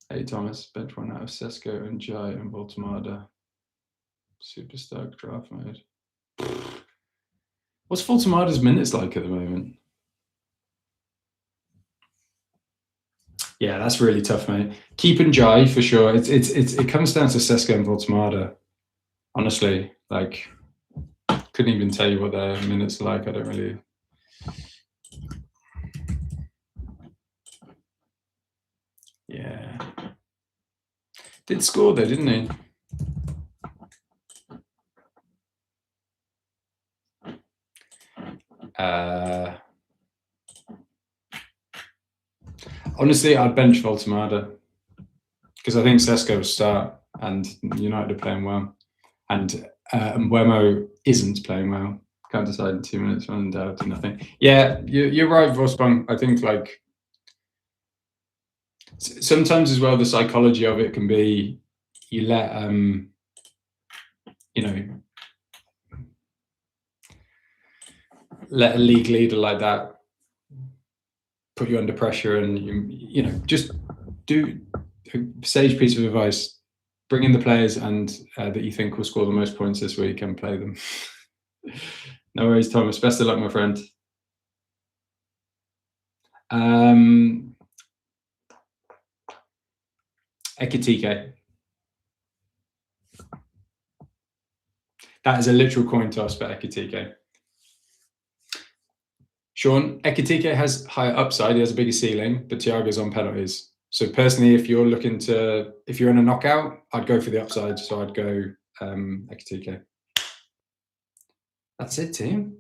Hey, Thomas, bench one out of Sesko and Jai and Voltemada. Super Stark draft mode. What's Voltemada's minutes like at the moment? Yeah, that's really tough, mate. Keeping Jai for sure. It comes down to Sesko and Voltemada. Honestly, like, couldn't even tell you what their minutes are like. I don't really. Yeah. Did score though, didn't he? Honestly, I'd bench Voltemada because I think Sesko will start and United are playing well. And Mbeumo isn't playing well. Can't decide in 2 minutes, one down to nothing. Yeah, you're right, Vospang. I think like sometimes as well, the psychology of it can be you let let a league leader like that put you under pressure, and just do a sage piece of advice: bring in the players and that you think will score the most points this week and play them. No worries, Thomas. Best of luck, my friend. Ekitike. That is a literal coin toss for Ekitike. Sean, Ekitike has higher upside. He has a bigger ceiling, but Thiago's on penalties. So personally, if you're in a knockout, I'd go for the upside. So I'd go Ekitike. That's it, team.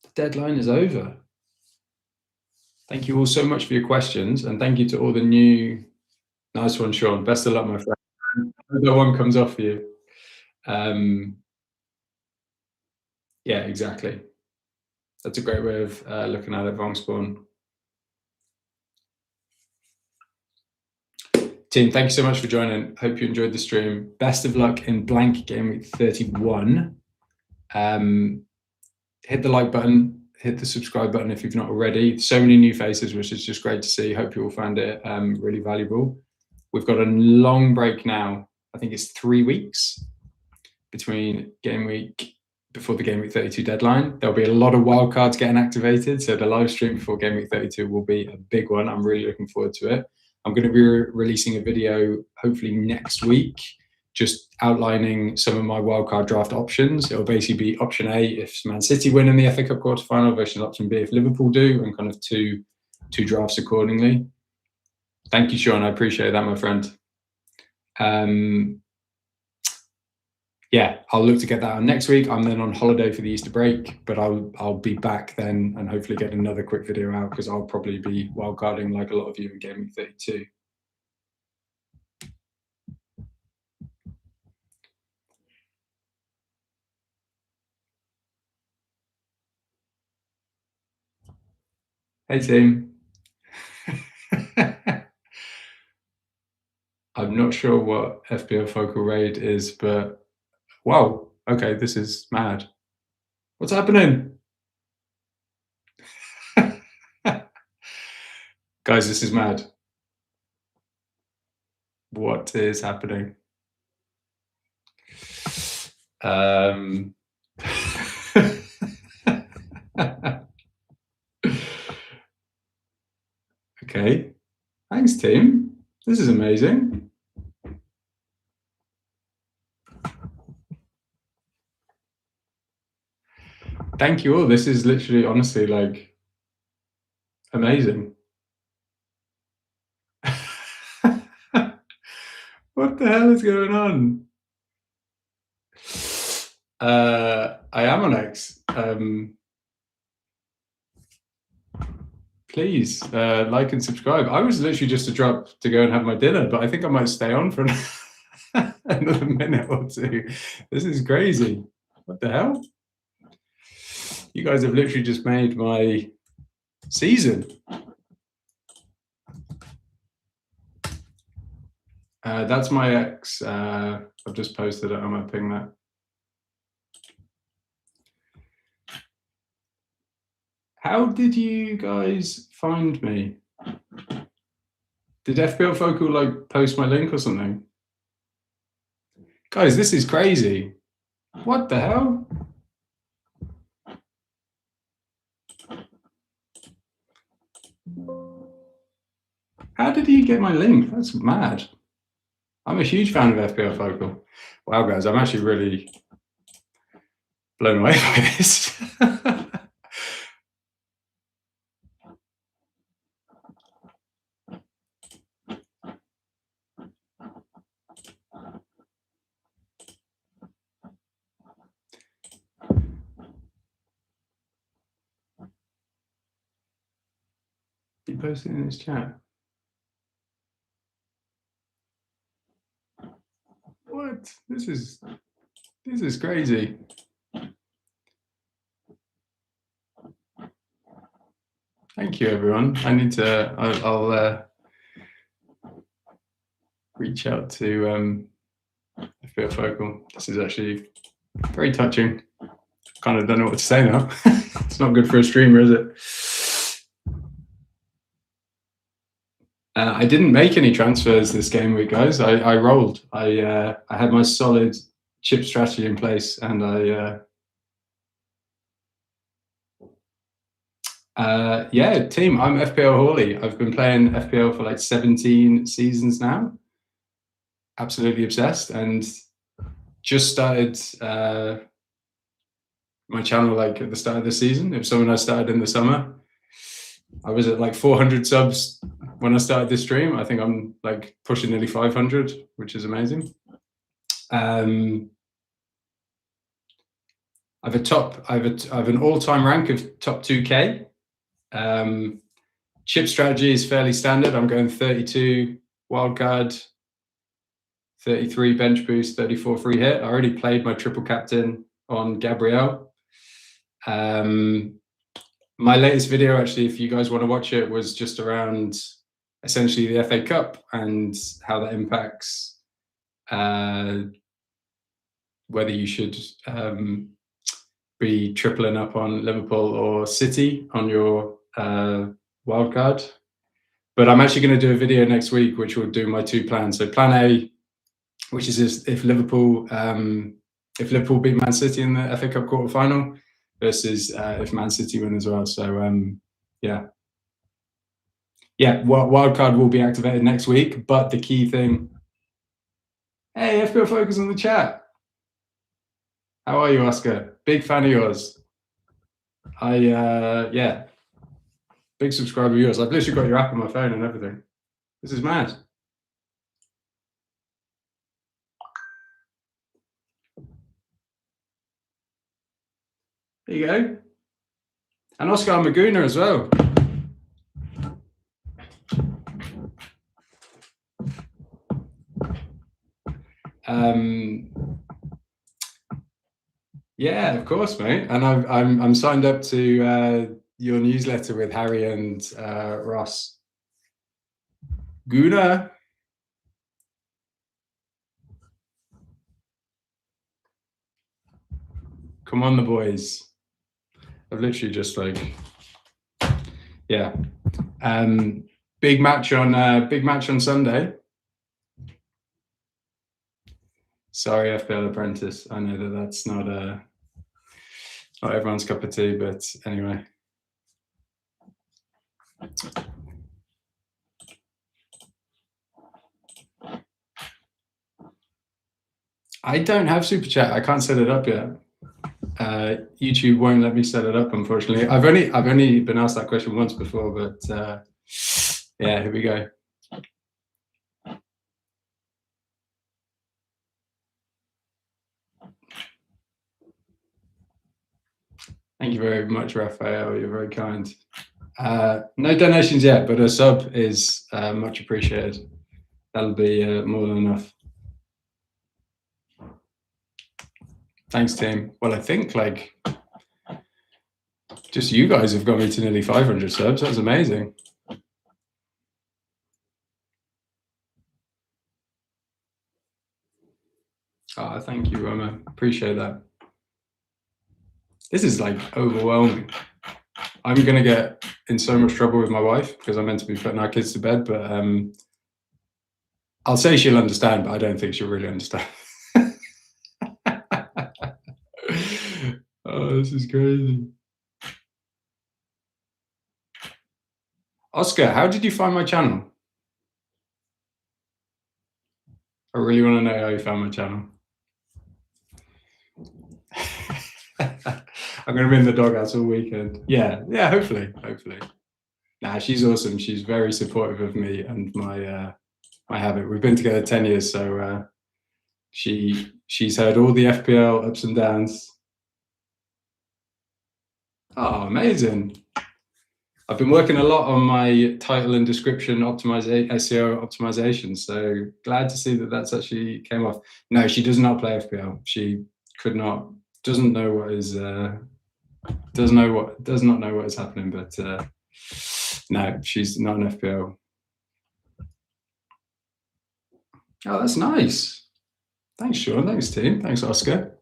The deadline is over. Thank you all so much for your questions, and thank you to all the new. Nice one, Sean. Best of luck, my friend. That one comes off for you. Yeah, exactly. That's a great way of looking at it, Vongspawn. Team, thank you so much for joining. Hope you enjoyed the stream. Best of luck in blank Gameweek 31. Hit the like button, hit the subscribe button if you've not already. So many new faces, which is just great to see. Hope you all found it really valuable. We've got a long break now. I think it's 3 weeks between before the Gameweek 32 deadline. There'll be a lot of wildcards getting activated. So the live stream before Gameweek 32 will be a big one. I'm really looking forward to it. I'm going to be releasing a video hopefully next week, just outlining some of my wildcard draft options. It'll basically be option A if Man City win in the FA Cup quarterfinal versus option B if Liverpool do, and kind of two drafts accordingly. Thank you, Sean. I appreciate that, my friend. Yeah, I'll look to get that on next week. I'm then on holiday for the Easter break, but I'll be back then and hopefully get another quick video out because I'll probably be wildcarding like a lot of you in Gameweek 32. Hey team. I'm not sure what FPL Focal Raid is, but wow, okay, this is mad. What's happening? Guys, this is mad. What is happening? Okay, thanks team. This is amazing. Thank you all. This is literally, honestly, like amazing. What the hell is going on? I am on X. Please like and subscribe. I was literally just to go and have my dinner, but I think I might stay on for another minute or two. This is crazy. What the hell? You guys have literally just made my season. That's my ex. I've just posted it. I might ping that. How did you guys find me? Did FPL Focal like post my link or something? Guys, this is crazy. What the hell? How did he get my link? That's mad. I'm a huge fan of FPL Focal. Wow, guys, I'm actually really blown away by this. You posted in this chat. What? This is crazy. Thank you, everyone. I need to. I'll reach out to FPL Focal. This is actually very touching. Kind of don't know what to say now. It's not good for a streamer, is it? I didn't make any transfers this game week, guys. I rolled. I had my solid chip strategy in place, and yeah, team. I'm FPL Hawley. I've been playing FPL for like 17 seasons now. Absolutely obsessed, and just started my channel like at the start of the season. It was something I started in the summer. I was at like 400 subs when I started this stream. I think I'm like pushing nearly 500, which is amazing. I've an all-time rank of top 2K. Chip strategy is fairly standard. I'm going 32 wildcard, 33 bench boost, 34 free hit. I already played my triple captain on Gabriel. My latest video, actually, if you guys want to watch it, was just around essentially the FA Cup and how that impacts whether you should be tripling up on Liverpool or City on your wildcard. But I'm actually going to do a video next week, which will do my two plans. So plan A, which is if Liverpool beat Man City in the FA Cup quarterfinal, versus if Man City win as well. So yeah, wildcard will be activated next week. But the key thing, hey, FPL Focus on the chat. How are you, Oscar? Big fan of yours. Yeah, big subscriber of yours. I've literally got your app on my phone and everything. This is mad. There you go. And Oscar, I'm a gooner as well. Yeah, of course, mate. And I'm signed up to your newsletter with Harry and Ross. Guna. Come on, the boys. I've literally just like, yeah. Big match on Sunday. Sorry, FPL Apprentice. I know that's not everyone's cup of tea, but anyway. I don't have super chat. I can't set it up yet. YouTube won't let me set it up, unfortunately. I've only been asked that question once before, but yeah, here we go. Thank you very much, Raphael. You're very kind. No donations yet, but a sub is much appreciated. That'll be more than enough. Thanks, team. Well, I think like just you guys have got me to nearly 500 subs. That's amazing. Oh, thank you, Roma. Appreciate that. This is like overwhelming. I'm going to get in so much trouble with my wife because I'm meant to be putting our kids to bed, but I'll say she'll understand, but I don't think she'll really understand. Oh, this is crazy. Oscar, how did you find my channel? I really want to know how you found my channel. I'm going to be in the doghouse all weekend. Yeah, hopefully. Nah, she's awesome. She's very supportive of me and my habit. We've been together 10 years, so she's heard all the FPL ups and downs. Oh, amazing. I've been working a lot on my title and description SEO optimization, so glad to see that that's actually came off. No, she does not play FPL. She doesn't know what is does not know what is happening, but no, she's not an FPL. Oh, that's nice. Thanks, Sean. Thanks, team. Thanks, Oscar.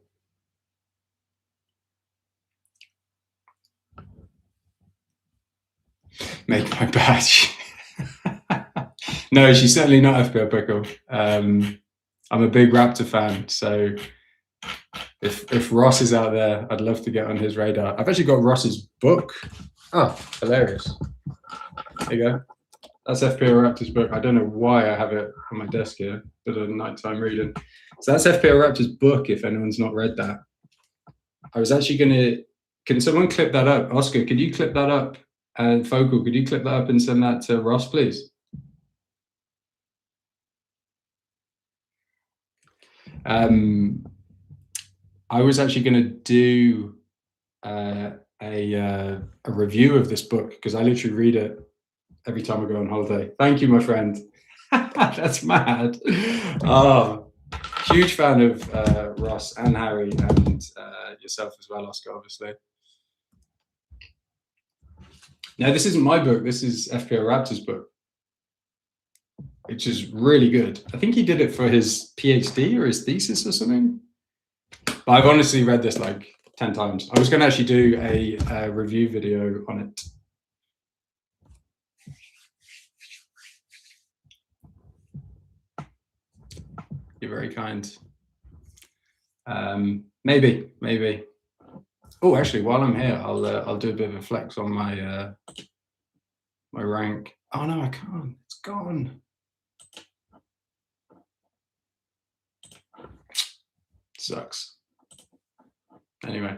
Make my badge. No, she's certainly not FPL Pickle. I'm a big Raptor fan, so if Ross is out there, I'd love to get on his radar. I've actually got Ross's book. Oh, hilarious. There you go. That's FPL Raptor's book. I don't know why I have it on my desk here, but a nighttime reading. So that's FPL Raptor's book, if anyone's not read that. I was actually going to... Can someone clip that up? Oscar, could you clip that up? And Focal, could you clip that up and send that to Ross, please? I was actually going to do a review of this book because I literally read it every time I go on holiday. Thank you, my friend. That's mad. Oh, huge fan of Ross and Harry and yourself as well, Oscar, obviously. No, this isn't my book. This is FPL Raptor's book, which is really good. I think he did it for his PhD or his thesis or something. But I've honestly read this like 10 times. I was going to actually do a review video on it. You're very kind. Maybe. Oh, actually, while I'm here, I'll do a bit of a flex on my my rank. Oh no, I can't. It's gone. Sucks. Anyway.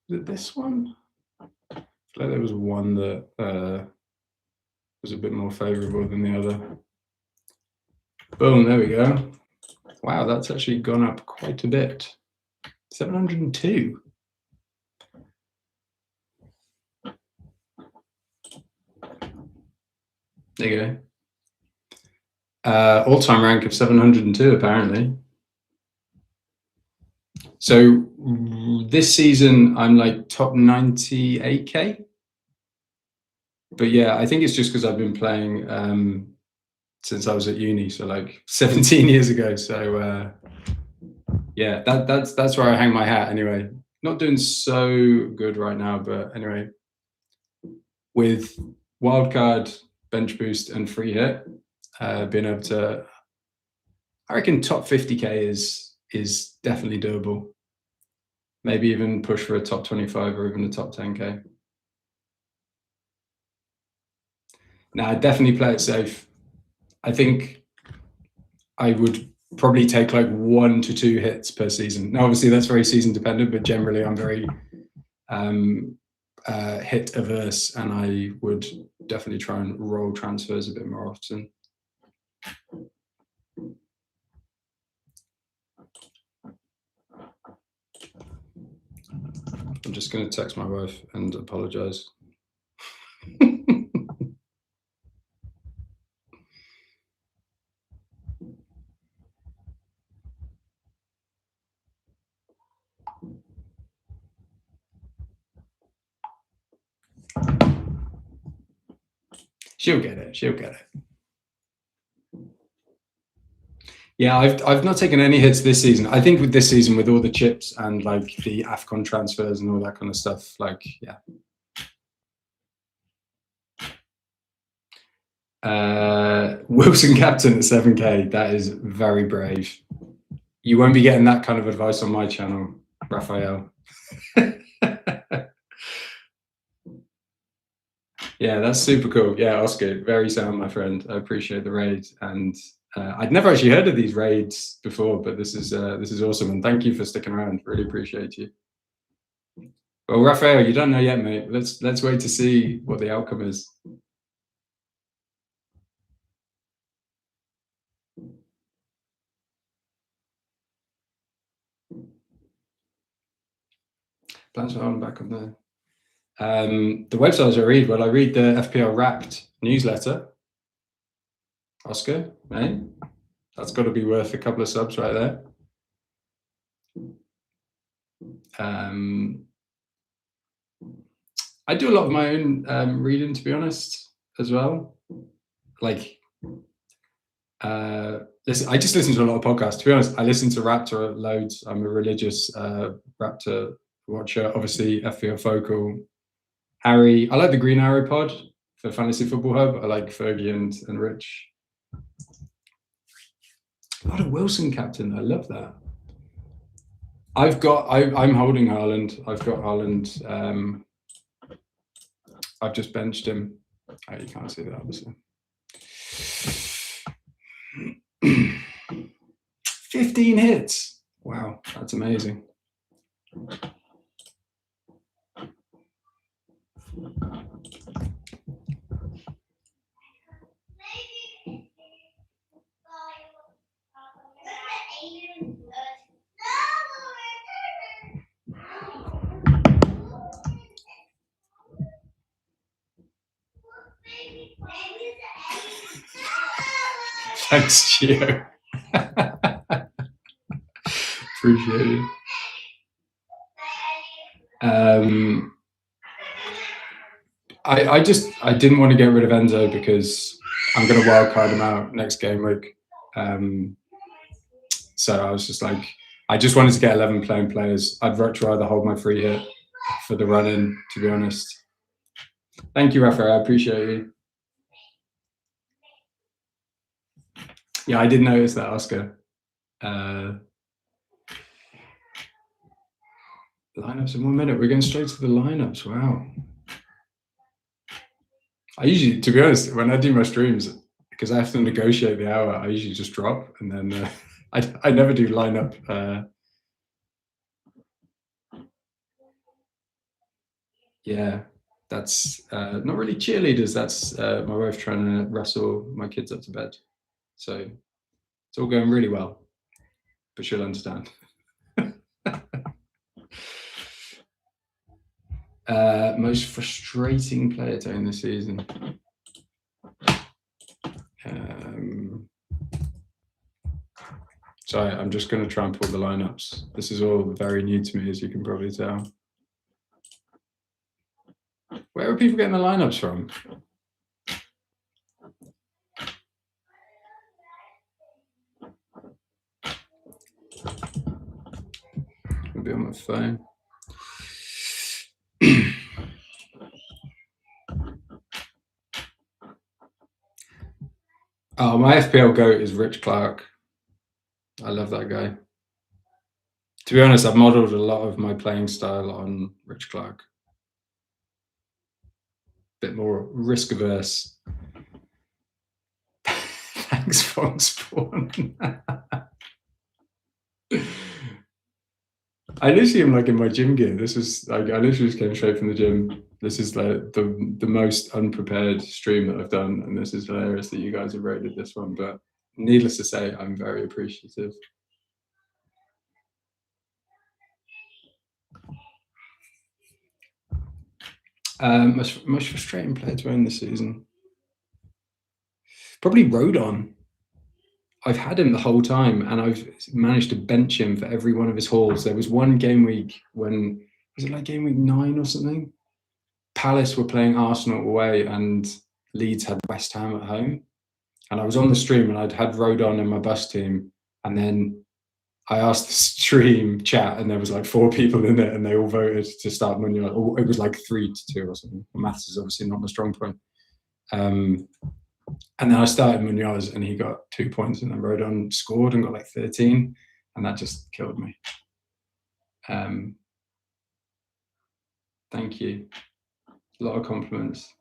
Is it this one? I feel like there was one that was a bit more favorable than the other. Boom, there we go. Wow, that's actually gone up quite a bit. 702. There you go. All-time rank of 702, apparently. So this season, I'm like top 98k. But yeah, I think it's just because I've been playing since I was at uni, so like 17 years ago. So yeah, that's where I hang my hat anyway. Not doing so good right now, but anyway, with wildcard, bench boost, and free hit, being able to, I reckon top 50k is definitely doable. Maybe even push for a top 25 or even a top 10k. Now, I'd definitely play it safe. I think I would probably take like 1 to 2 hits per season. Now, obviously, that's very season dependent, but generally, I'm very hit averse, and I would definitely try and roll transfers a bit more often. I'm just going to text my wife and apologize. She'll get it. She'll get it. Yeah, I've not taken any hits this season. I think with this season, with all the chips and like the AFCON transfers and all that kind of stuff, like, yeah. Wilson captain at 7k. That is very brave. You won't be getting that kind of advice on my channel, Raphael. Yeah, that's super cool. Yeah, Oscar, very sound, my friend. I appreciate the raid, and I'd never actually heard of these raids before, but this is awesome, and thank you for sticking around. Really appreciate you. Well, Raphael, you don't know yet, mate. Let's wait to see what the outcome is. Plans for Ireland back on there. The websites I read, well, I read the FPL Wrapped newsletter. Oscar, mate, that's got to be worth a couple of subs right there. I do a lot of my own reading, to be honest, as well. Like, listen, I just listen to a lot of podcasts. To be honest, I listen to Raptor loads. I'm a religious Raptor watcher. Obviously, FPL Focal, Harry. I like the Green Arrow pod for Fantasy Football Hub. I like Fergie and Rich. A lot of Wilson captain. I love that. I'm holding Haaland. I've got Haaland. I've just benched him. Oh, you can't see that, obviously. 15 hits. Wow, that's amazing. Thanks, Gio. Appreciate it. I didn't want to get rid of Enzo because I'm going to wildcard him out next game week. So I was just like, I just wanted to get 11 playing players. I'd much rather hold my free hit for the run-in, to be honest. Thank you, Raphael. I appreciate you. Yeah, I did notice that, Oscar. Lineups in 1 minute. We're going straight to the lineups. Wow. I usually, to be honest, when I do my streams, because I have to negotiate the hour, I usually just drop, and then I never do lineup. Yeah, that's not really cheerleaders. That's my wife trying to wrestle my kids up to bed. So it's all going really well, but she'll understand. Most frustrating player to own this season. Sorry, I'm just going to try and pull the lineups. This is all very new to me, as you can probably tell. Where are people getting the lineups from? I'll be on my phone. Oh, my FPL GOAT is Rich Clark. I love that guy. To be honest, I've modelled a lot of my playing style on Rich Clark. Bit more risk averse. Thanks, Fox Spawn. I literally am like in my gym gear. This is like I literally just came straight from the gym. This is like the most unprepared stream that I've done, and this is hilarious that you guys have rated this one. But needless to say, I'm very appreciative. Most frustrating player to own this season, probably Rodon. I've had him the whole time, and I've managed to bench him for every one of his hauls. There was one game week when, was it like game week 9 or something? Palace were playing Arsenal away, and Leeds had West Ham at home. And I was on the stream, and I'd had Rodon in my bus team, and then I asked the stream chat, and there was like 4 people in it, and they all voted to start Munoz. It was like 3-2 or something. Maths is obviously not my strong point. And then I started Munoz, and he got 2 points, and then Rodon scored and got like 13, and that just killed me. Thank you. A lot of compliments.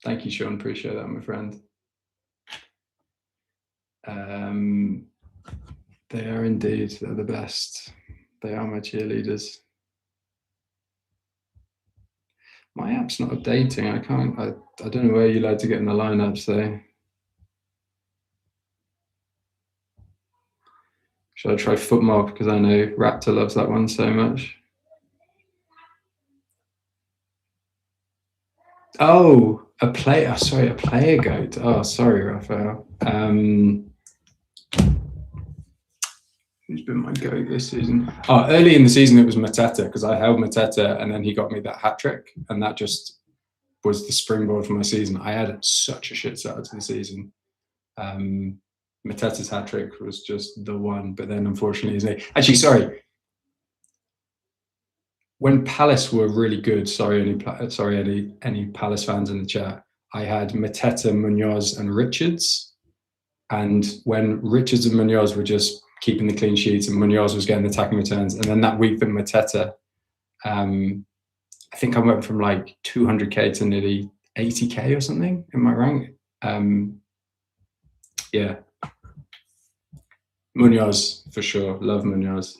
Thank you, Sean. Appreciate that, my friend. They are indeed. They're the best. They are my cheerleaders. My app's not updating. I don't know where you're allowed to get in the lineups though. Should I try Footmob, because I know Raptor loves that one so much? Oh, a player. Sorry, a player goat. Oh, sorry, Raphael. Who's been my goat this season? Oh, early in the season it was Mateta, because I held Mateta and then he got me that hat trick, and that just was the springboard for my season. I had such a shit start to the season. Mateta's hat trick was just the one, but then unfortunately, actually, sorry. When Palace were really good, any Palace fans in the chat, I had Mateta, Munoz, and Richards. And when Richards and Munoz were just keeping the clean sheets, and Munoz was getting attacking returns, and then that week that Mateta, I think I went from like 200k to nearly 80k or something in my rank. Yeah, Munoz for sure. Love Munoz.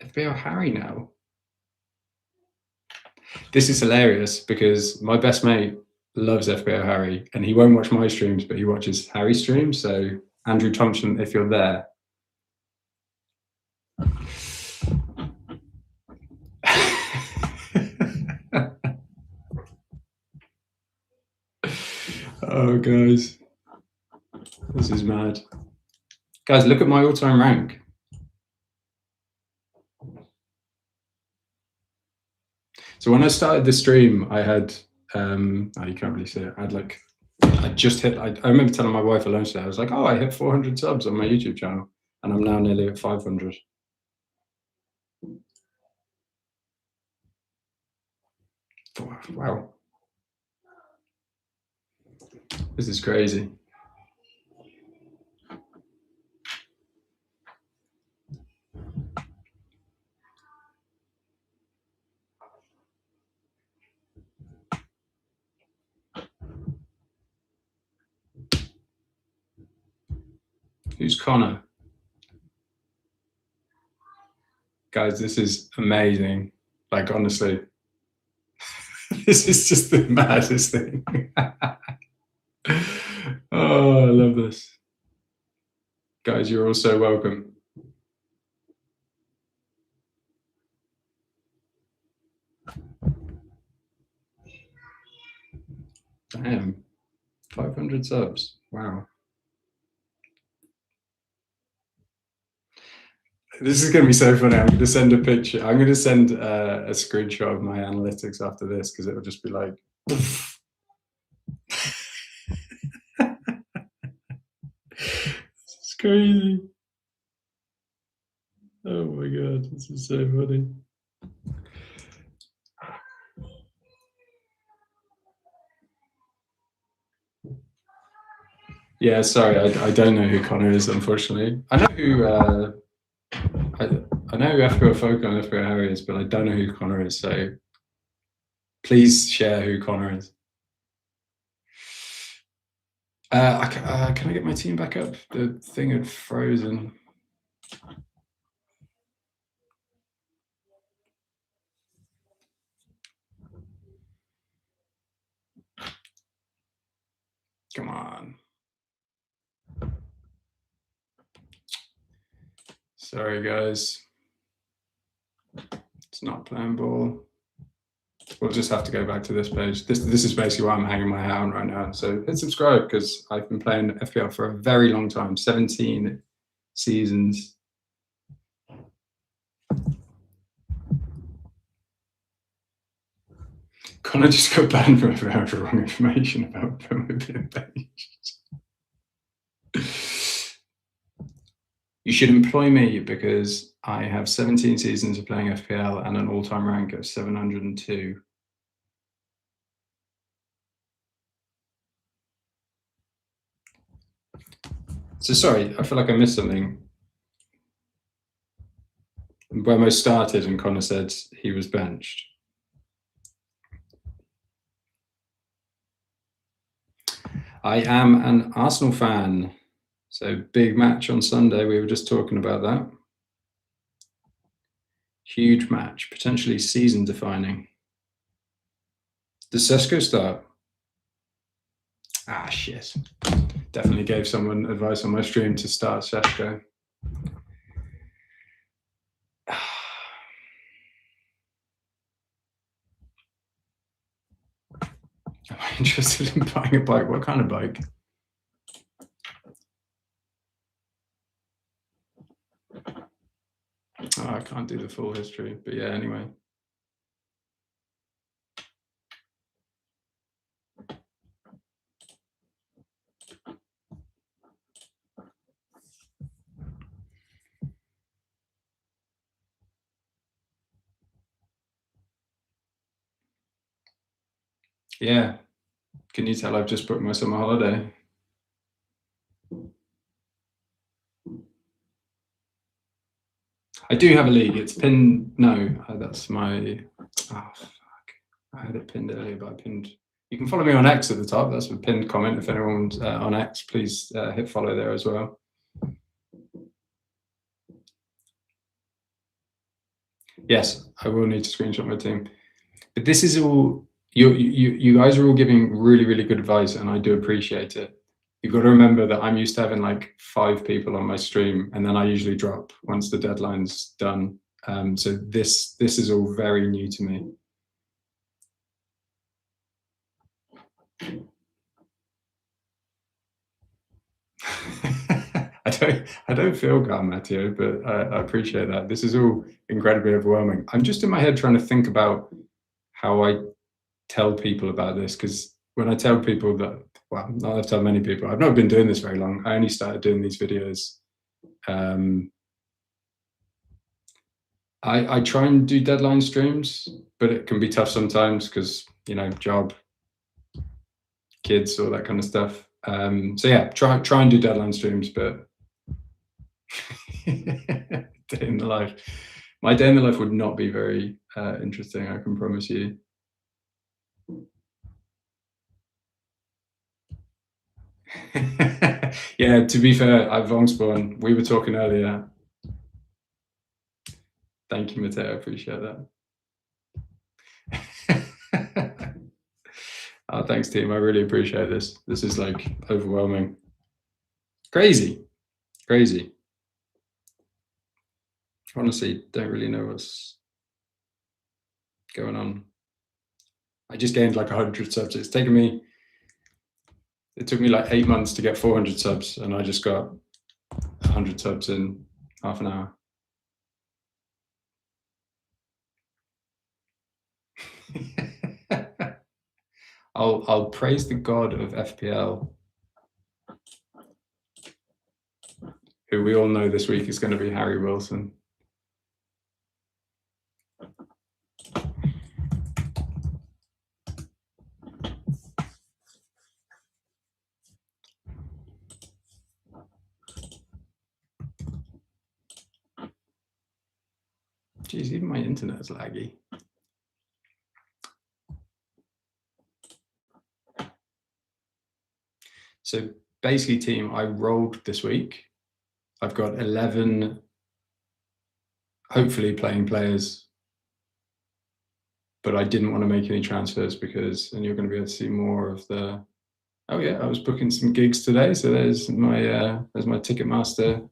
FPL Harry now. This is hilarious because my best mate loves FPL Harry, and he won't watch my streams, but he watches Harry's streams. So Andrew Thompson, if you're there. Oh, guys, this is mad. Guys, look at my all-time rank. So when I started the stream, I had, oh, you can't really see it. I remember telling my wife at lunch today, I was like, oh, I hit 400 subs on my YouTube channel, and I'm now nearly at 500. Wow. This is crazy. Who's Connor? Guys, this is amazing. Like, honestly, this is just the maddest thing. Oh, I love this. Guys, you're all so welcome. Damn, 500 subs. Wow. This is going to be so funny. I'm going to send a picture. I'm going to send a screenshot of my analytics after this because it will just be like. This is crazy. Oh my god, this is so funny. Yeah, sorry, I don't know who Connor is, unfortunately. I know who I know who FPL Folk and FPL Harry is, but I don't know who Connor is. So please share who Connor is. Can I get my team back up? The thing had frozen. Come on. Sorry, guys. It's not playing ball. We'll just have to go back to this page. This is basically why I'm hanging my hat on right now. So hit subscribe because I've been playing FPL for a very long time, 17 seasons. Connor just got banned for wrong information about Bruno being benched. You should employ me because I have 17 seasons of playing FPL and an all-time rank of 702. So sorry, I feel like I missed something. When I started and Connor said he was benched. I am an Arsenal fan. So big match on Sunday. We were just talking about that. Huge match, potentially season defining. Does Sesko start? Ah, shit. Definitely gave someone advice on my stream to start Sesko. Am I interested in buying a bike? What kind of bike? Oh, I can't do the full history, but yeah, anyway. Yeah. Can you tell I've just booked my summer holiday? I do have a league. It's pinned. No, that's my. Oh, fuck. I had it pinned earlier, but I pinned. You can follow me on X at the top. That's a pinned comment. If anyone's on X, please hit follow there as well. Yes, I will need to screenshot my team. But this is all. You guys are all giving really, really good advice, and I do appreciate it. You've got to remember that I'm used to having like 5 people on my stream, and then I usually drop once the deadline's done. So this is all very new to me. I don't feel calm, Matteo, but I appreciate that. This is all incredibly overwhelming. I'm just in my head trying to think about how I tell people about this, because when I tell people that, well, not I've told many people, I've not been doing this very long. I only started doing these videos. I try and do deadline streams, but it can be tough sometimes because, you know, job, kids, all that kind of stuff. So yeah, try and do deadline streams, but day in the life. My day in the life would not be very interesting, I can promise you. Yeah, to be fair, I've Vongspawn. We were talking earlier. Thank you, Matteo. I appreciate that. Oh, thanks, team. I really appreciate this. This is like overwhelming. Crazy. Honestly, don't really know what's going on. I just gained like 100 subs. It's taken me It took me like 8 months to get 400 subs, and I just got 100 subs in half an hour. I'll praise the god of FPL, who we all know this week is going to be Harry Wilson. Jeez, even my internet is laggy. So basically, team, I rolled this week. I've got 11 hopefully playing players, but I didn't want to make any transfers because, and you're going to be able to see more of the, oh yeah, I was booking some gigs today. So there's my Ticketmaster.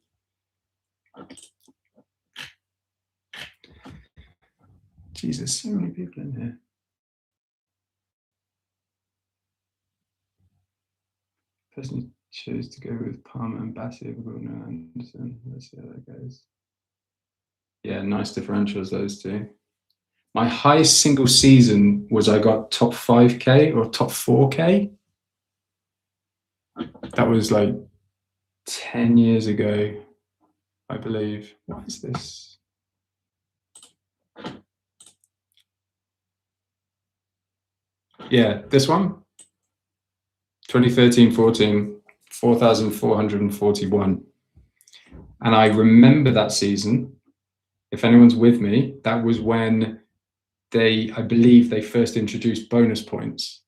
Jesus, so many people in here. Person chose to go with Palmer and Bassi over Bruno and Anderson. Let's see how that goes. Yeah, nice differentials, those two. My highest single season was I got top 5K or top 4K. That was like 10 years ago, I believe. What is this? Yeah, this one. 2013-14, 4,441. And I remember that season. If anyone's with me, that was when I believe they first introduced bonus points.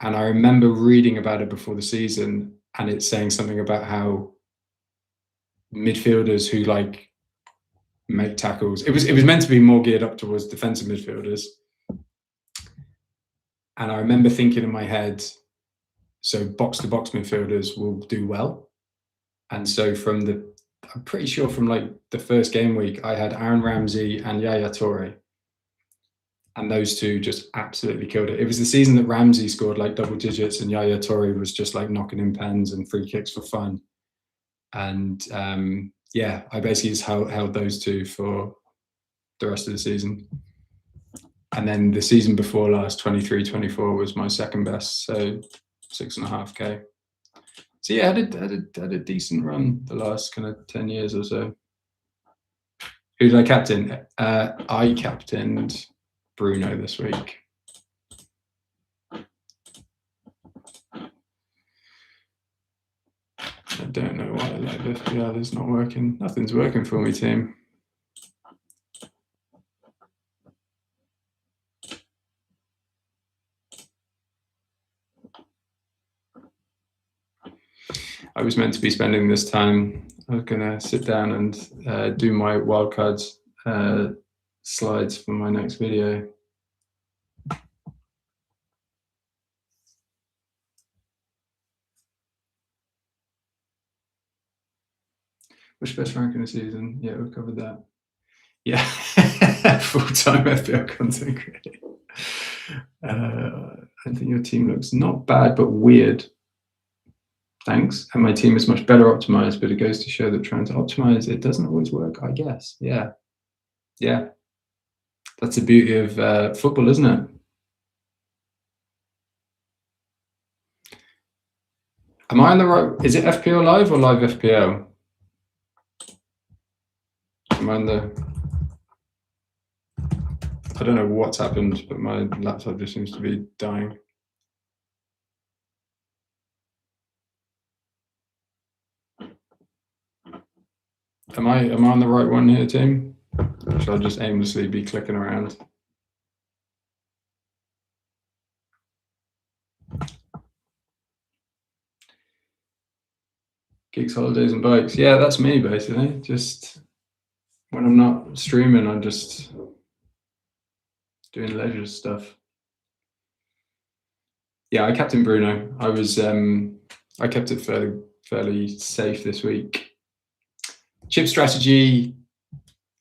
And I remember reading about it before the season, and it's saying something about how midfielders who like make tackles, it was meant to be more geared up towards defensive midfielders. And I remember thinking in my head, so box-to-box midfielders will do well. And so I'm pretty sure from like the first game week, I had Aaron Ramsey and Yaya Toure. And those two just absolutely killed it. It was the season that Ramsey scored like double digits and Yaya Toure was just like knocking in pens and free kicks for fun. And yeah, I basically just held those two for the rest of the season. And then the season before last, 23-24, was my second best, so 6.5K. So yeah, I had a decent run the last kind of 10 years or so. Who did I captain? I captained Bruno this week. I don't know why like this. Yeah, it's not working. Nothing's working for me, team. I was meant to be spending this time. I was gonna sit down and do my wildcards slides for my next video. Which best rank in the season? Yeah, we've covered that. Yeah, full-time FPL content creator. I think your team looks not bad, but weird. Thanks. And my team is much better optimized, but it goes to show that trying to optimize, it doesn't always work, I guess. Yeah. Yeah. That's the beauty of football, isn't it? Am I on the right? Is it FPL Live or Live FPL? Am I on the... I don't know what's happened, but my laptop just seems to be dying. Am I on the right one here, team? Or should I just aimlessly be clicking around? Gigs, holidays, and bikes. Yeah, that's me basically. Just when I'm not streaming, I'm just doing leisure stuff. Yeah, I captained Bruno. I kept it fairly safe this week. Chip strategy,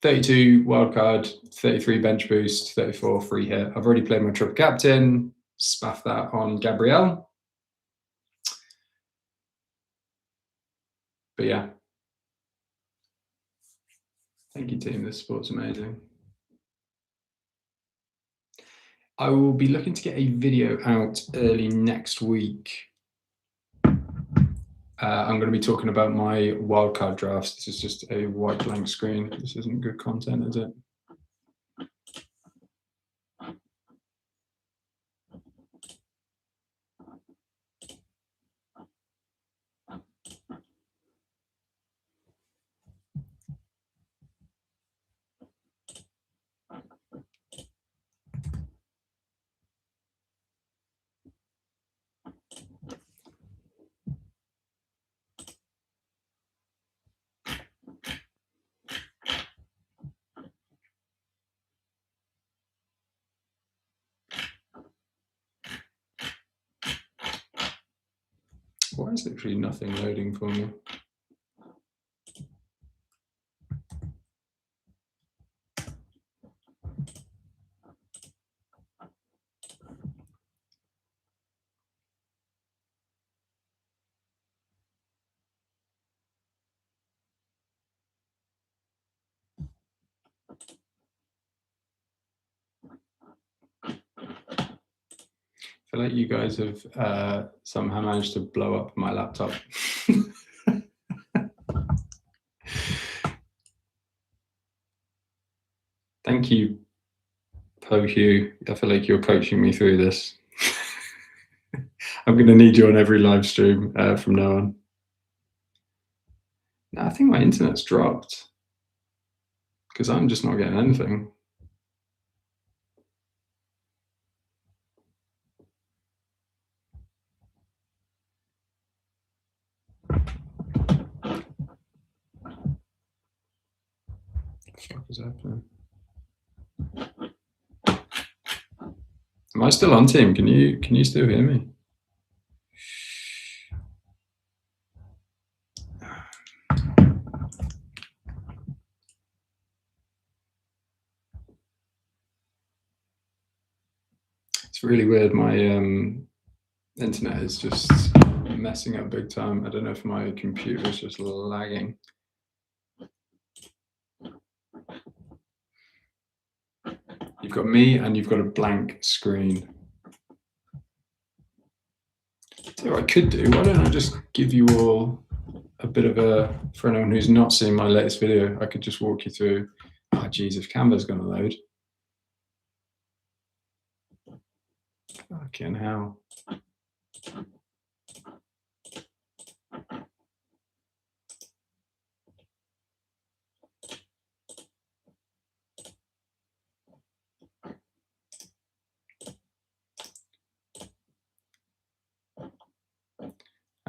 32 wildcard, 33 bench boost, 34 free hit. I've already played my triple captain, spaff that on Gabriel. But yeah, thank you, team. This support's amazing. I will be looking to get a video out early next week. I'm going to be talking about my wildcard drafts. This is just a white blank screen. This isn't good content, is it? Why is literally nothing loading for me? I feel like you guys have somehow managed to blow up my laptop. Thank you, Po Hugh. I feel like you're coaching me through this. I'm going to need you on every live stream from now on. No, I think my internet's dropped because I'm just not getting anything. What is happening? Am I still on, team? Can you still hear me? It's really weird. My internet is just messing up big time. I don't know if my computer is just lagging. You've got me and you've got a blank screen. So what I could do, why don't I just give you all a bit of a, for anyone who's not seen my latest video, I could just walk you through, oh geez, if Canva's gonna load. Fucking hell.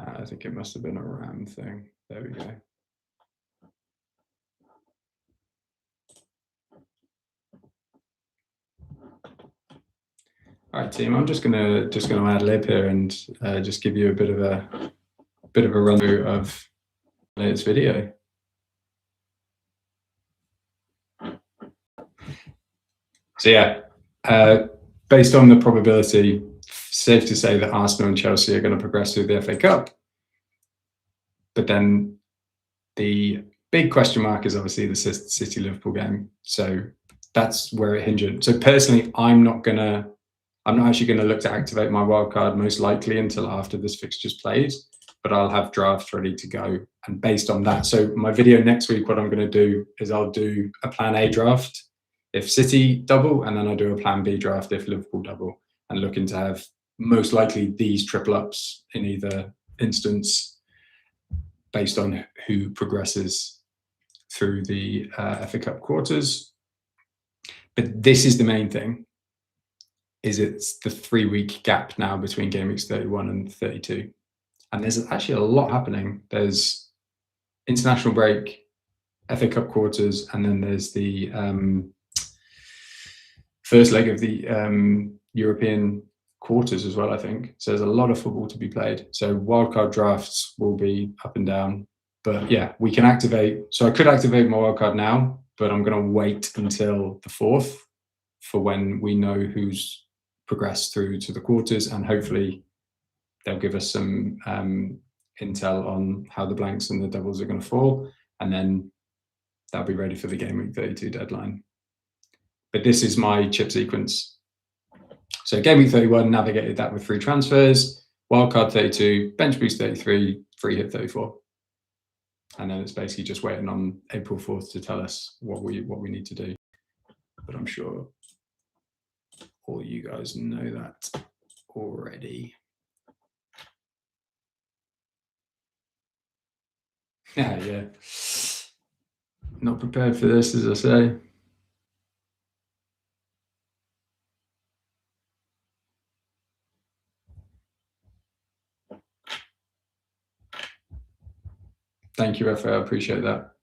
I think it must have been a RAM thing. There we go. All right, team. I'm just gonna ad lib here and just give you a bit of a run through of the latest video. So yeah, based on the probability, safe to say that Arsenal and Chelsea are going to progress through the FA Cup. But then the big question mark is obviously the City-Liverpool game. So that's where it hinges. So personally, I'm not actually going to look to activate my wildcard most likely until after this fixture's played, but I'll have drafts ready to go. And based on that, so my video next week, what I'm going to do is I'll do a plan A draft if City double, and then I'll do a plan B draft if Liverpool double, and looking to have most likely these triple ups in either instance based on who progresses through the FA Cup quarters. But this is the main thing, is it's the 3-week gap now between game weeks 31 and 32. And there's actually a lot happening. There's international break, FA Cup quarters, and then there's the first leg of the European quarters as well, I think. So there's a lot of football to be played. So wildcard drafts will be up and down. But yeah, we can activate. So I could activate my wildcard now, but I'm going to wait until the 4th for when we know who's progressed through to the quarters, and hopefully they'll give us some intel on how the blanks and the doubles are going to fall, and then that'll be ready for the Game Week 32 deadline. But this is my chip sequence. So Game Week 31, navigated that with free transfers, wildcard 32, bench boost 33, free hit 34. And then it's basically just waiting on April 4th to tell us what we need to do. But I'm sure all you guys know that already. Yeah. Not prepared for this, as I say. Thank you, Rafael. I appreciate that.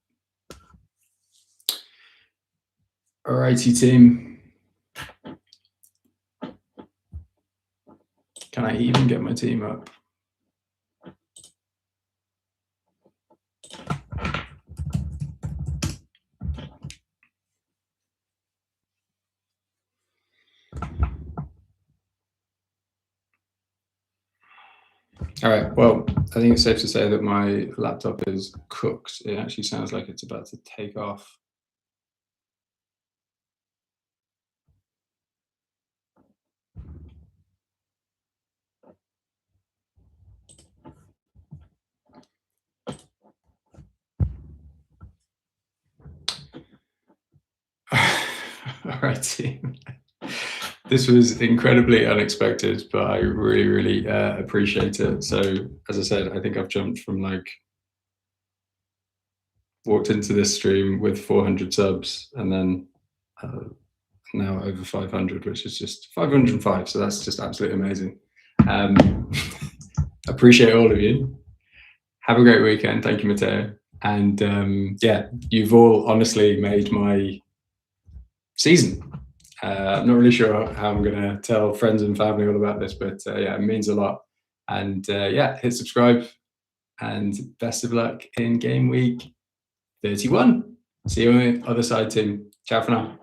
Alrighty, team. Can I even get my team up? All right, well, I think it's safe to say that my laptop is cooked. It actually sounds like it's about to take off. All right, team. This was incredibly unexpected, but I really, really appreciate it. So, as I said, I think I've jumped from walked into this stream with 400 subs and then now over 500, which is just 505. So that's just absolutely amazing. Appreciate all of you. Have a great weekend. Thank you, Matteo. And yeah, you've all honestly made my season. I'm not really sure how I'm going to tell friends and family all about this, but yeah, it means a lot. And yeah, hit subscribe and best of luck in Game Week 31. See you on the other side, team. Ciao for now.